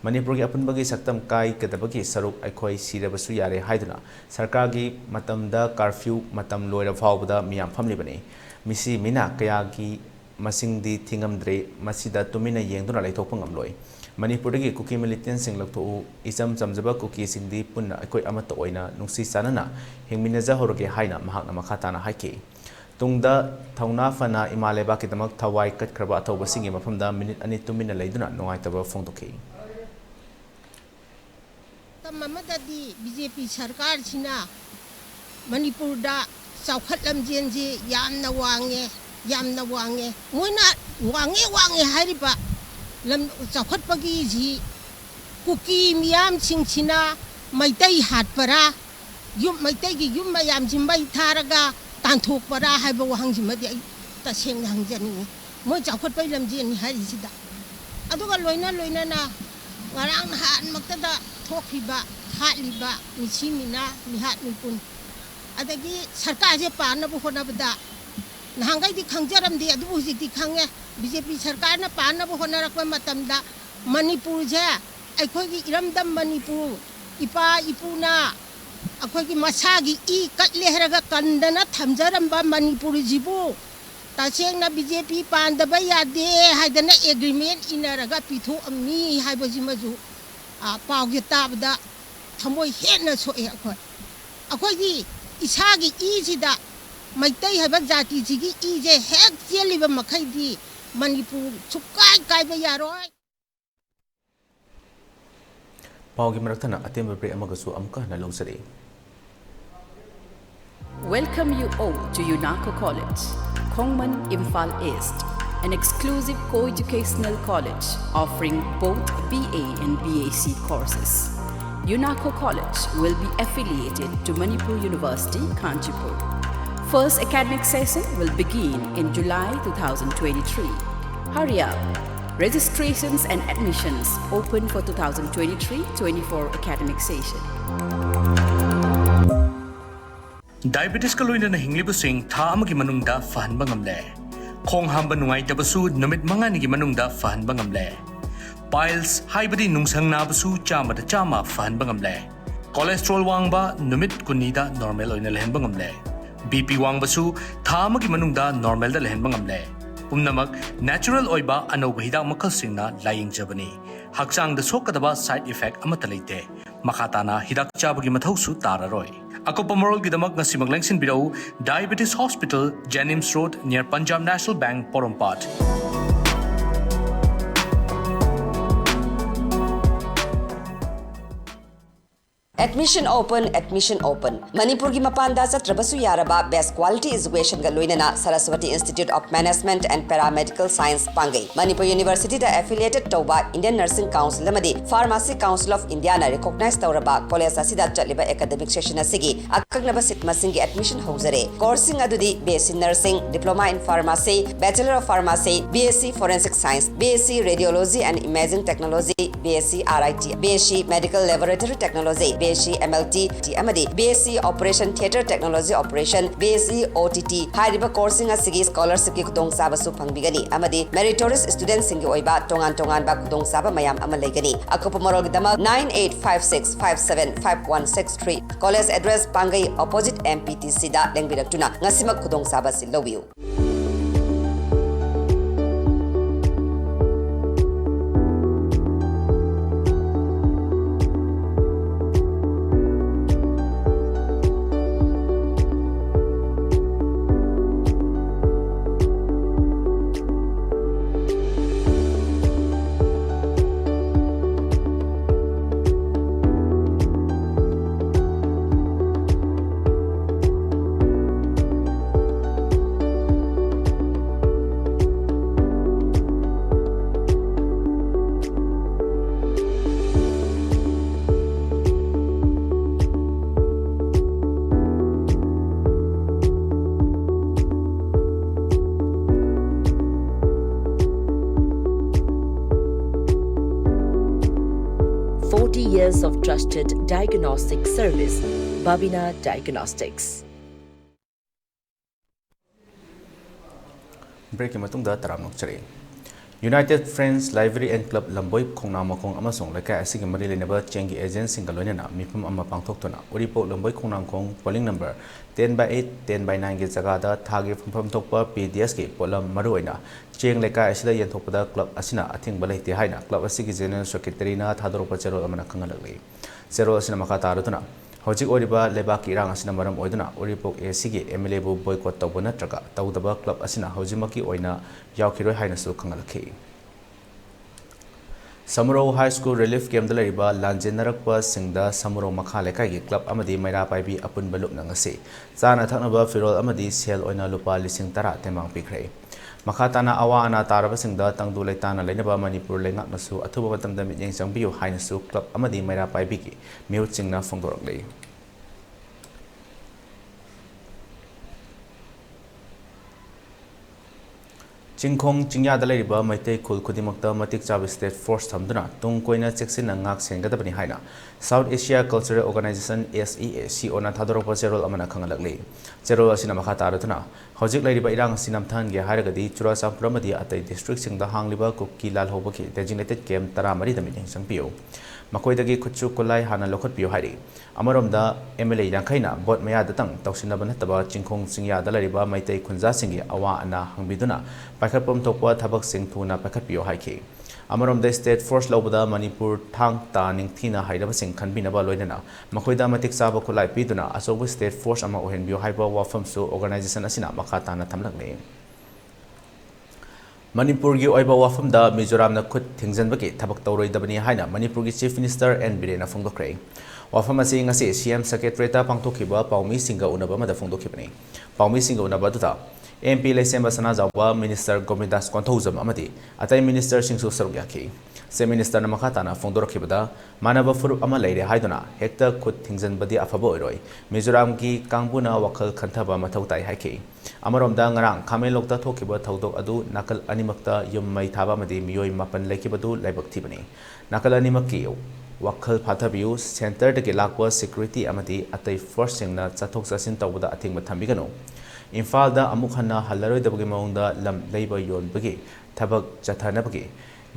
Manipur gi apunbagi saktam kai kadabagi saruk aikhoi sirabasu yare haiduna sarkar gi matamda curfew matam loira phawbada miyam famlibani misi mina kaya gi masingdi thingamdre masida tumina yengduna laithokpa ngamloi Manipurdagi kuki militant sing laktho isam chamjaba kuki singdi punna akoi amata oina nungsi sanana hingminaja horoge haina mahakna makhatana haiki tungda thauna fana imaleba kidamak thawai katkraba athoba singi mafamda minute ani tumina leiduna nongaitaba phongdokhi amadadi BJP sarkar sina Manipur da chawkhat lamjen ji yamna wange moina wange hariba lam chawkhat pagi ji kuki miyam singchina maitai hat para yum maitai gi yum mayam ji mai tharaga tanthok para haiba wahang ji madi ta seng hangjani moi chawkhat pai lamjen hari sida aduga loina na ngarang han maktada thokhiba thaliba misimina mihat mipun adagi sarkar je pana bu hona bada nahangai di khangjaram di adu hujik di khange BJP sarkar na pana bu hona rakwa matamda Manipur je akhoi gi iramdam Manipur ipa ipuna akhoi gi masagi I katle heraga kandana thamjaram ba Manipur jibu taseng na BJP pandaba yade haidana agreement inaraga pitho ammi haibaji maju pauge tabda thamoi hena soe akhoi gi isagi ijida maitai haba jati jigi ije hek jeliba makhaidi Manipur chukai kaiba yaroi paugi marathana atemba break amagasu amka na longsari. Welcome you all to UNACO College, Kongman, Imphal East, an exclusive co-educational college offering both BA and BAC courses. UNACO College will be affiliated to Manipur University, Kanchipur. First academic session will begin in July 2023. Hurry up! Registrations and admissions open for 2023-24 academic session. Diabetes ka loina na hinglibusing tha amagi manungda fahanba ngamle. Khong hamba nungai tabasu namit mga nigi manungda fahanba ngamle. Piles haibadi nungsang nabasu chama da chama fahanba ngamle. Cholesterol wangba namit kunida normal oina lehenba ngamle. BP wangbasu tha amagi manungda normal da lehenba ngamle. Umnamak natural oiba anoba hidak makal singna laying jabani. Haksang da sokadaba side effect amata leite. Makatana hidak chabagi mathausu tararoi. Akopa moral gidamak ngasi maglengsin bidau Diabetes Hospital, Jennings Road near Punjab National Bank, Porompat. Admission open. Manipur ki mapanda satrabasu yaraba best quality education ga loinana Saraswati Institute of Management and Paramedical Science Pangai. Manipur University da affiliated tauba Indian Nursing Council amadi Pharmacy Council of India na recognize tauraba college asida chaliba academic session asigi akagnaba sit masingi admission hauzare. Coursing adudi BSc Nursing, Diploma in Pharmacy, Bachelor of Pharmacy, BSc Forensic Science, BSc Radiology and Imaging Technology, BSc RIT, BSc Medical Laboratory Technology, BSc MLT, amadi BSc Operation Theatre Technology Operation, BSc OTT, hariba coursing asigi scholarship ki kudong saba su pangbigani, amadi meritorious students singi oiba tongan ba kudong saba mayam amalegani. Akopa morog dama 9856575163. College address Pangai opposite MPTC da lengbiratuna ngasimak kudong saba silowiu. Years of trusted diagnostic service, Babina Diagnostics. Break matungda taramnok chari. United Friends Library and Club Lamboy Khongnamokong amasong lekai asigi mari lenaba chengi agent single loinana mifum amma pangthoktona Uripo Lamboy Khongnamkong polling number 10/8 10/9 ge jagada thagi phumpham thokpa PDS ke polam maruina cheng lekai asida yenthokpada club asina athing balai te haina club asigi general secretary na thadoropa chero amana khangalagli zero asina makha tarutuna hojik oriba lebaki rang asina maram oiduna Uripok AC ge MLA bu boycott tawbana traga tawdaba club asina hojimaki oina yawkhiroi haina su khangalakhi Samuro High School Relief Camp Dalariba Lanjenarakpa Singda Samuro Makha Lekai Club Amadi Maira Paibi Apun Balup Nangasi Sana Taknaba Firol Amadi Sel Oina Lupa Lising Tara Temang Pikre Makatana Awana Taraba Singda Tangdu Letana Lenaba Manipur Lengak Nasu Atuba Matam Damit Yang Sangbiu Hainasu Club Amadi Maira Paibiki Mute Singna Fongdorokli Chingkong Chingya Dalariba Maite Kul Kudimakta Matik Chabi State Force Tamduna Tung Koina Cheksin Angak Sengadabani Haina South Asia Cultural Organization SEAC Ona Thadoropa Zerol Amana Kangalakli Zerol Asina Makata Aratuna Hojik Lariba Irang Sinamthan Ge Haragadi Churasa Pramadi Atai District Sing the Hangliba Kuki Lal Hobaki Designated Game Taramari the Meeting Sangpio Makoidagi Kuchu Kulai Hana Lokot Pio Hari Amaromda MLA Yankaina Bot Maya Datang Tausinabanataba Chingkong Chingya Dalariba Maite Kunza Singi Awa Ana Hangbiduna Pakapum Tokwa Tabak Sing Tuna Pakapio Haiki Amarom the State Force Lobada Manipur Tang Ta Ning Tina Haidaba Sing Kanbinaba Loidana Makoida Matik Saba Kulai Piduna Asobu State Force Ama Ohen Bio Haiba Wafam Su Organization Asina Makatana Tamlakne Manipur gi oiba wafam da Mizoram na khut thingjan baki thabak tawroi dabani haina Manipur gi Chief Minister N Birena Fongdokre wafam asi ngasi CM Secretary ta pangtokhiba Paumi Singa unaba mada Fongdokhibani Paumi Singa unaba duta MP Lesemba Sana Jawa Minister Gomindas Konthozam amadi atai Minister Singsu Sarugyaki se Minister na makhatana Fongdokhibada manaba furup ama leire haiduna hekta khut thingjan badi afabo iroi Mizoram gi kangbuna wakhal khanthaba mathautai haiki Amarom da ngarang Khamel Lokta Thokiba Thaudok Adu Nakal Animakta Yum Mai Thaba Madi Miyoi Mapan Lekibadu Laibak Thibani Nakal Animaki Wakhal Phathabiu Center de Lakwa Security Amadi Atai Force Singna Chathok Chasin Tawda Athing Mathambigano Imphal da Amukhana Halaroi Dabagi Maungda Lam Leiba Yon Bagi Thabak Chathana Bagi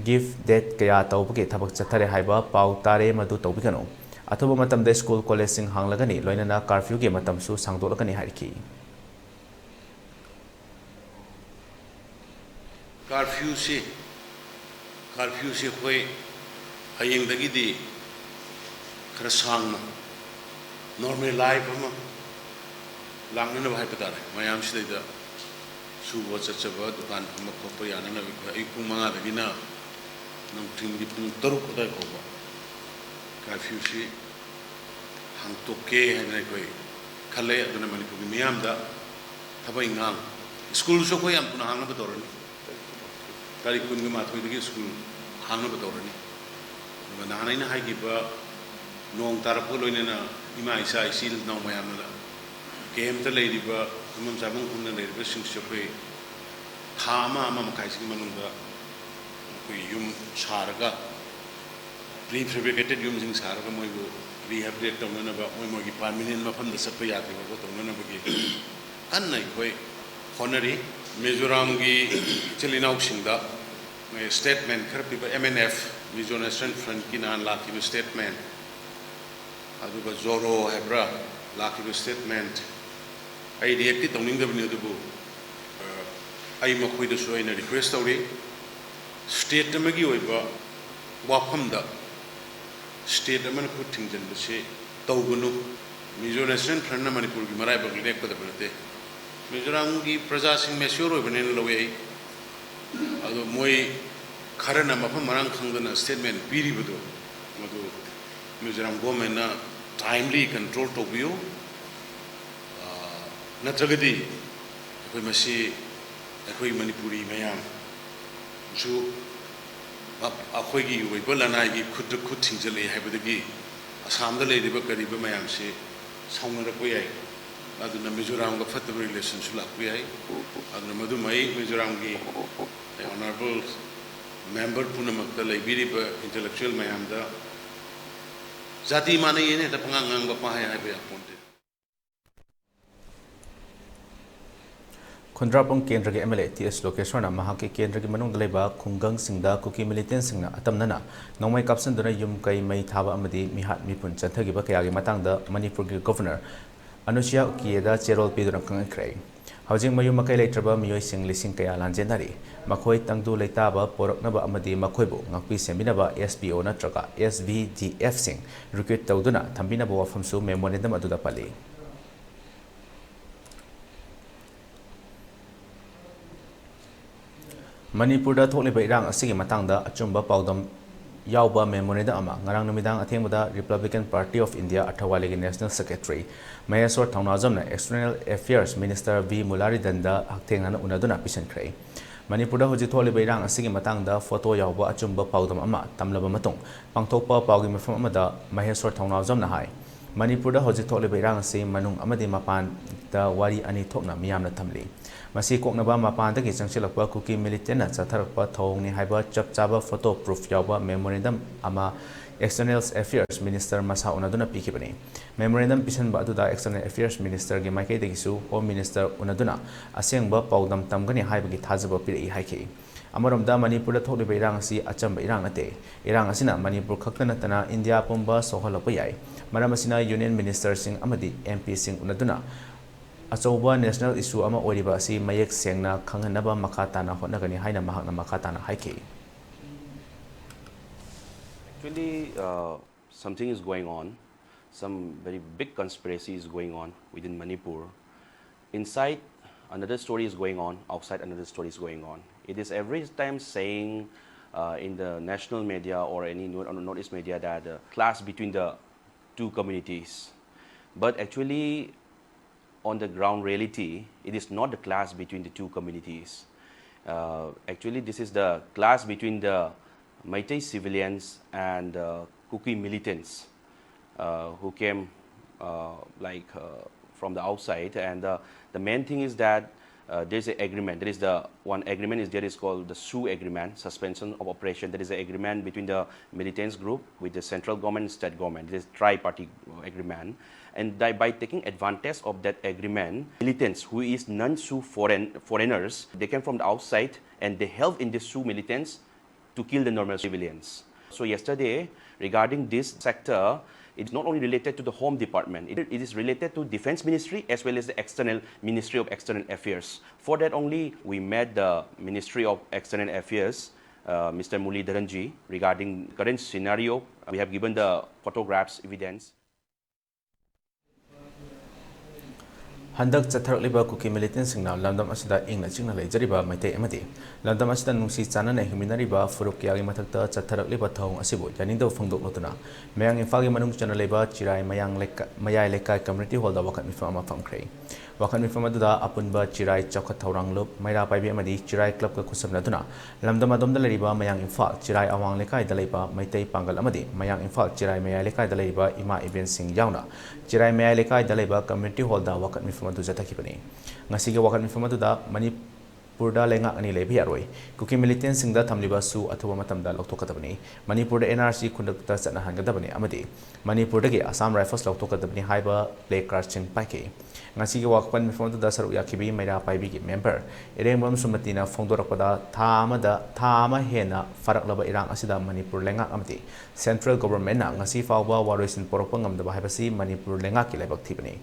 Give Death Kaya Tawbagi Thabak Chathare Haiba Pau Tare Madu Tawbigano Athuba Matam de School College Sing Hanglagani Loinana Curfew Ge Matam Su Sangdolakani Hariki Curfew se koi hayeng dagi di krasang normal life ama langna na bahai patare mayam se da subo chachaba dukan ama khopa yana na ai pung manga dagi na nam ting di pung taruk da ko ba curfew se hang toke hanai koi khale aduna Manipur miyam da thabai ngang school so koi am puna hang na badorani Tari kun gama thoi dagi school hangna badorani banana ina hai giba nong tarapol loina na ima isa isil no mayamna kem ta leidiba tumam sabang kunna leidiba singsope thama ama makai sing manunda koi yum saraga prefabricated yum sing saraga moi go rehabilitate tawna ba moi gi permanent mafam da sapa yate ba tawna ba gi annai koi honori Mizoram gi Chilinau Singda statement kharpiba MNF Mizo National Front kinan lakiba statement aduga Zoro hebra lakiba statement ai react tawning da bani adubu ai makhoi da so ina request tawri state magi oiba wafam da state man ko thingjan base tawgunu Mizo National Front na Manipur gi marai bagli nek pada bante Mizoram ki praja sing mature bane lowe ado moi kharana mafam marang khangdana statement piri budo madu Mizoram government na timely control to biyo natragadi koi masi koi Manipuri mayam ju akoi gi wei bolana gi khud khud thingjale haibadagi Assam da leidiba kariba mayam se saungara ko yai aduna Mizoram ga fatta relations lakwi ai aduna madu mai Mizoram gi honorable member punamak da laibiri ba intellectual mayam da jati mane yene da pangangang ba pa hai ba ponte Kundrapong Kendra ke MLA TS Lokeshwarna Mahaki Kendra ke Manung Dalaiba Kungang Singda Kuki Militant Singna Atamnana Nongmai Kapsan Duna Yum Kai Mai Thaba Amadi Mihat Mipun Chanthagi ba Kayagi Matang da Manipur gi Governor Anusia Kieda Cherol Piduna Kangkray. Housing Mayu Makai Latraba Mio Sing Lising Kaya Lanjenari. Makoi Tangdu Laitaba Porok Naba Amadi Makoibo, Ngakpi Seminaba SBO Natraka, SVGF Sing, Rukit Tauduna, Tambinaba Wafamsu Memorandum Aduda Pali. Manipur da thokli ba irang asigi matangda achumba paudam yauba memorandum ama ngarang numidang athengbada Republican Party of India Athawaligi National Secretary Mayaswar Thaunajamna External Affairs Minister V Mularidanda hakthengna unaduna pisankhre Manipurda hoji tholi beirang asigi matangda photo yauba achumba paudam ama tamlaba matung pangthokpa paugi mafam amada Maheswar Thaunajamna hai Manipurda hoji tholi beirang asi manung amadi mapan da wari ani thokna miyamna thamli Masi koknaba mapandagi changsilakpa kuki militant chatharakpa thongni haiba chapchaba photo proof yauba memorandum ama External Affairs Minister masa unaduna pikibani memorandum pisanba aduda External Affairs Minister gi maikaidagisu Home Minister unaduna asengba paudam tamgani haibagi thajaba piri haiki amaromda Manipurda tholiba irang asi achamba irang ate irang asina Manipur khaktana tana India pumba sohalapa yai maram asina Union Minister sing amadi MP sing unaduna Achauba national issue ama oriba asi mayek sengna khanghanaba makhatana hotnagani haina mahakna makhatana haiki Actually, something is going on. Some very big conspiracy is going on within Manipur. Inside, another story is going on. Outside, another story is going on. It is every time saying in the national media or any Northeast media that clash between the two communities. But actually, on the ground reality, it is not the clash between the two communities. Actually, this is the clash between the Meitei civilians and Kuki militants who came from the outside. And the main thing is that there is an agreement. There is the one agreement is called the SU agreement, suspension of operation. There is an agreement between the militants group with the central government and state government. It is tri-party agreement. And by taking advantage of that agreement, militants who is non-SU foreigners, they came from the outside and they helped in the SU militants to kill the normal civilians. So yesterday, regarding this sector, it's not only related to the Home Department, it is related to Defense Ministry as well as the External Ministry of External Affairs. For that only, we met the Ministry of External Affairs, Mr. Muli Dharanji, regarding current scenario. We have given the photographs, evidence. Handak chatharakliba kuki militant singna landam asida ingna chingna leijariba maitei amadi landam asida nungsi chanana himinariba furukyagi mathakta chatharakliba thong asibu yaningdo phangdoklotuna mayang infagi manung chana leba chirai mayai lekai community hall da wakat mifam ama famkhre wakat mifam aduda apunba chirai chakhat thorang lup maira paibi amadi chirai club ka khusabnaduna lamdam adomda leriba mayang infal chirai awang lekai da leiba maitei pangal amadi mayang infal chirai mayai lekai da leiba ima event sing yauna chirai mayai lekai da leiba community hall da wakat mifam adu jatakibani ngasi ge wakat mifam adu da Manipurda lenga ani lebi aroi kuki militant singda thamliba su athuba matamda loktokadabani Manipurda NRC khundakta chana hangadabani amadi Manipurda ge Assam Rifles loktokadabani haiba play card ching paike ngasi ge wakpan mifam adu da saru yakibi maira paibi ge member erengbam sumatina phongdorakpada thama hena faraklaba irang asida Manipur lenga amati central government na ngasi fawba waroisin porokpa ngamdaba haibasi Manipur lenga ki laibak thibani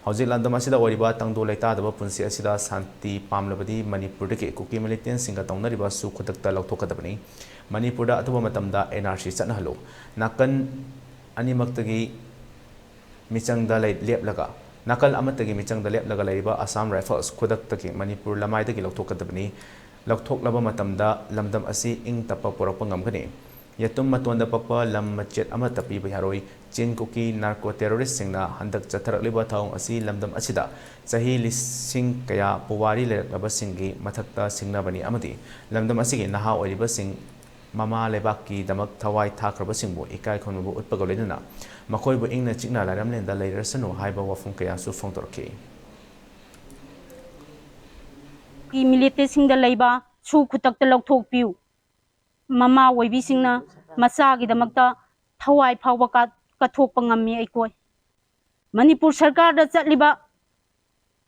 Hauzik landam asida oriba tangdo leita daba punsi asida santi pamlabadi Manipur deke kuki militant singa taunariba su khudakta lauthokadabani Manipurda atuba matamda NRC chanahalo nakan animaktagi michangda leplaga nakal amatagi michangda leplaga laiba Assam Rifles khudaktagi Manipur lamaidagi lauthokadabani lauthoklaba matamda lamdam asi ing tappa porakpa ngamgani yatum matonda pakpa lam machet ama tapi biharoi chin kuki narco terrorist singna handak chatharakliba thaung asi lamdam asida sahi lising kaya puwari leklaba singi mathakta singnabani amadi lamdam asigi naha oiriba sing mama lebaki damak thawai thakraba singbu ikai khonbu utpagolenana makoibu ingna chikna laramlenda leirasanu haiba wafung kaya su phongtorki ki milite singda leiba su khutakta lokthok piu Mama oibi singna masagi damakta thawai phawba kathokpa ngammi aikoi Manipur sarkar da chatliba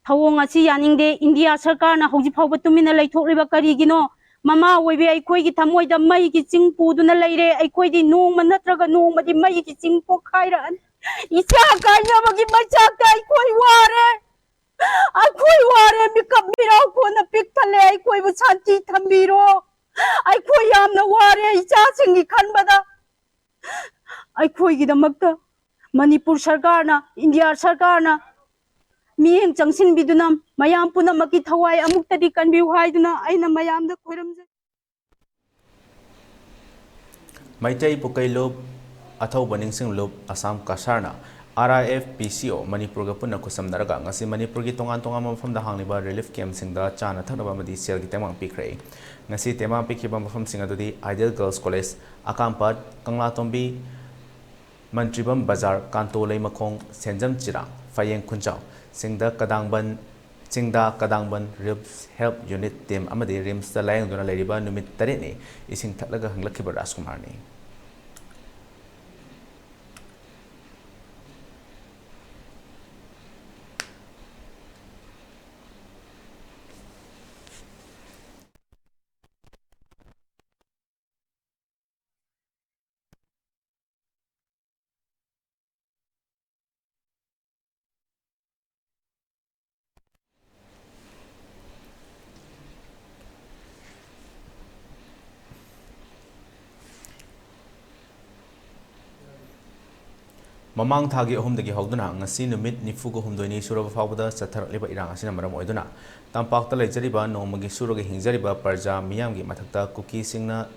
thawong asi yaningde India sarkar na hoji phawba tumina leithokliba karigino mama oibi aikoi gi thamoi da mai gi chingpu duna leire aikoi di nong manatraga nong madi mai gi chingpo khaira icha kanya magi macha kai koi ware aikoi ware mikap mira ko na pik thale aikoi bu shanti thambiro aikoi yamna ware icha singi khanbada aikoi gi damakta Manipur sarkar na India sarkar na miyeng changsin biduna mayam puna maki thawai amuktadi kanbiu haiduna aina mayam da khoiramje Maitai Pukailup Athau Baningsing Loop Assam Kasarna RIF PCO Manipur ga punna kusam naraga ngasi Manipur gi tongan tongan mafam da hangliba relief camp singda chana thaknaba madi sel gi temang pikre ngasi temang pikhiba mafam singa dudi Ideal Girls College Akampat Kangla Tombi Mantribam Bazar Kanto Leimakhong Senjam Chirang Fayeng Kunchau Singda Kadangban Ribs Help Unit Team amadi Rims da layang duna leiriba numit tare ni ising thaklaga hanglakiba Raskumar ni Mamang thagi ahumdagi hawduna ngasi numit nifugo humdoini suraba fawbada chatharliba irang asina maram oiduna tampakta leijariba nongmagi suroga hingjariba parja miyamgi mathakta kuki singna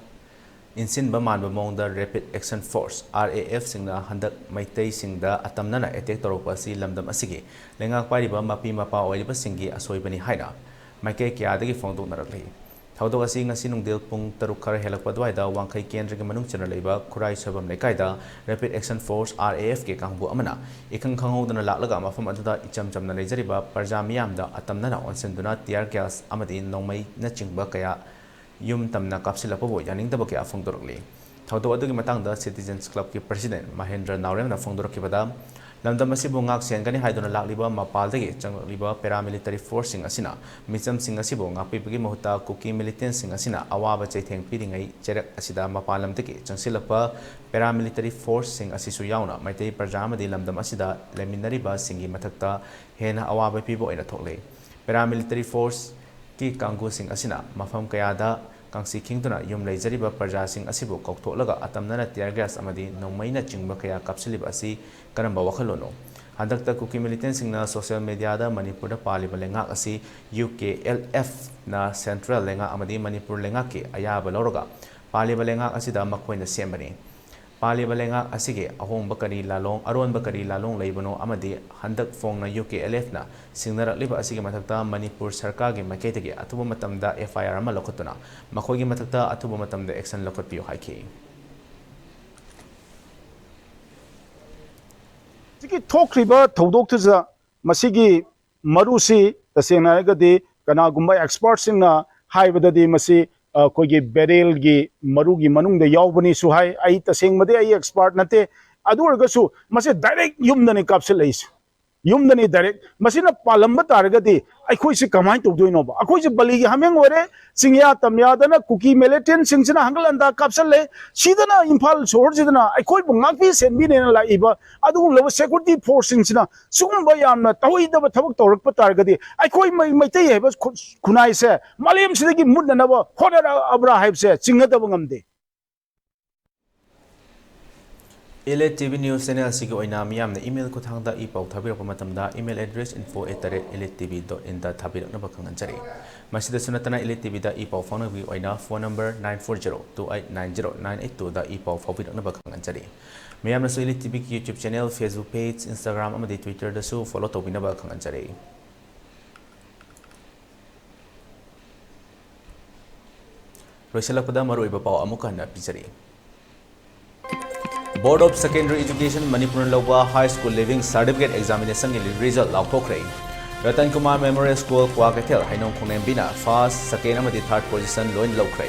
insinba manba mongda Rapid Action Force RAF singna handak maitai singda atamnana attack toropa si lamdam asigi lengak pariba mapi mapa oiriba singi asoibani haina maikai kyadagi fongdok narakli Thaudo asi ngasi nungdil pung taruk khar helakpa dwaida wangkai kendra gi manung chana leiba khurai sabam lekaida Rapid Action Force RAF ke kangbu amana ikhang khanghodana laklaga mafam aduda icham chamna leijariba parja miyamda atamnana onsenduna tear gas amadi nongmai na chingba kaya yum tamna kapsilapa bo yaningdaba ke afongdorokli Thaudo adugi matangda Citizens Club ki President Mahendra Naorem na fongdorokibada lamdam asibu ngak sengani haidona lakliba mapaldagi changliba paramilitary force sing asina micham sing asibu ngakpibagi mahuta kuki militant sing asina awaba chaitheng piringai cherak asida mapalamdagi changsilapa paramilitary force sing asisu yauna maitei parjamadi lamdam asida leminariba singi mathakta hena awaba pibo ina thokle paramilitary force ki kanggu sing asina mafam kayada Kangsi Kingdona yum leijariba parja sing asibu kauktholaga atamnana tear gas amadi nongmaina chingba kaya kapsiliba asi karamba wakhalono handakta kuki militant singna social media da Manipur da paliba lenga asi UKLF na Central lenga amadi Manipur lenga ke ayaba loroga paliba lenga asida makhoina sembani paliba lenga asige ahong bakari lalong aron bakari lalong leibano amadi handak fongna UKLF na singnarakliba asige mathakta Manipur sarkar gi makeitagi atuba matamda FIR ama lokotuna makhogi mathakta atuba matamda action lokotpiyo haiki Siki thokriba thodoktuja masigi marusi tasenaragadi kanagumba experts singna haibadadi masi kogi barrel gi marugi manungda yawbani su hai ai tasengmade ai expert nate adu orgasu mase direct yumdani kapselais yumdani direct masina palamba targadi akhoi se kamai togdoino ba akhoi se baligi hameng ore singya tamya dana kuki militant singsina hangalanda kapselle sidana imphal shor sidana akhoi bungakpi senbi ne la iba adu level security force singsina sugumba yamna tawida ba thabak torak pa targadi akhoi maitai heba khunai se malem sidagi mudna na ba khonara abra haib se chingada bangamde ELITETV News Channel sigi oina miyamna email ko thangda ipau thabirapa matamda email address info@elitetv.in da thabirakna bakhanganjari masida sunatana ELITETV da ipau phone oina phone number 9402890982 da ipau phabirakna bakhanganjari miyamna su ELITETV ki YouTube channel Facebook page Instagram amadi Twitter da su follow tobina bakhanganjari Roisalapada maru iba pau amuka na pizari Board of Secondary Education Manipur Loba High School Living Certificate Examination result lauthokre Ratan Kumar Memorial School Kwakathel Hainong Khongnembina first second amadi third position loin lokre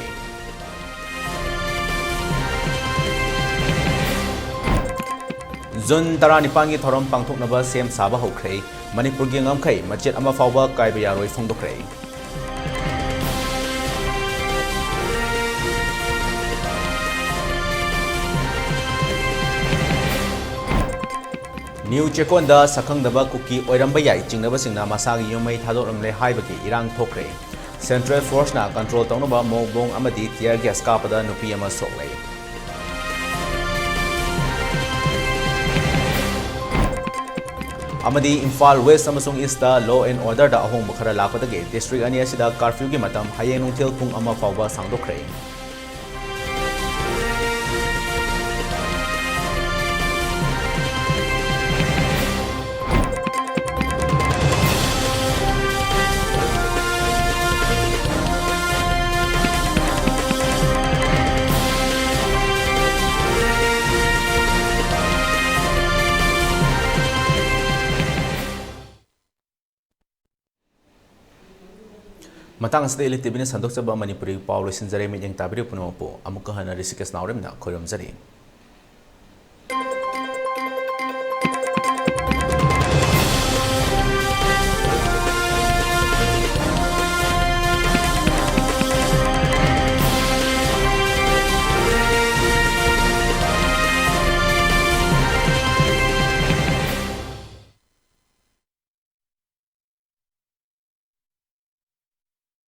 June 19 gi thorom pangthoknaba sem saba hokre Manipur gi ngamkhai machet ama fawba kaiba yaroi phongdokre New Chekonda Sakangdaba Kuki Oiramba Yai Chingnaba Singna Masagi Yumai Thadoramle Haibaki Irang Thokre Central Force na control Tonaba Mobong Amadi Tear Gas Kapada Nupi Ama Sokle Amadi Imphal West amasung East da Law and Order da ahong bakhara lapadagi District ani asida curfew gi matam hayeng nungthil pung ama fawba sangdokre Matang asida ELITETV na sandok sa ba Manipuri Paulo Sinjare Mijeng Tabiri Puno po Amukahana Rishikesh Naorem na Koyom Zari.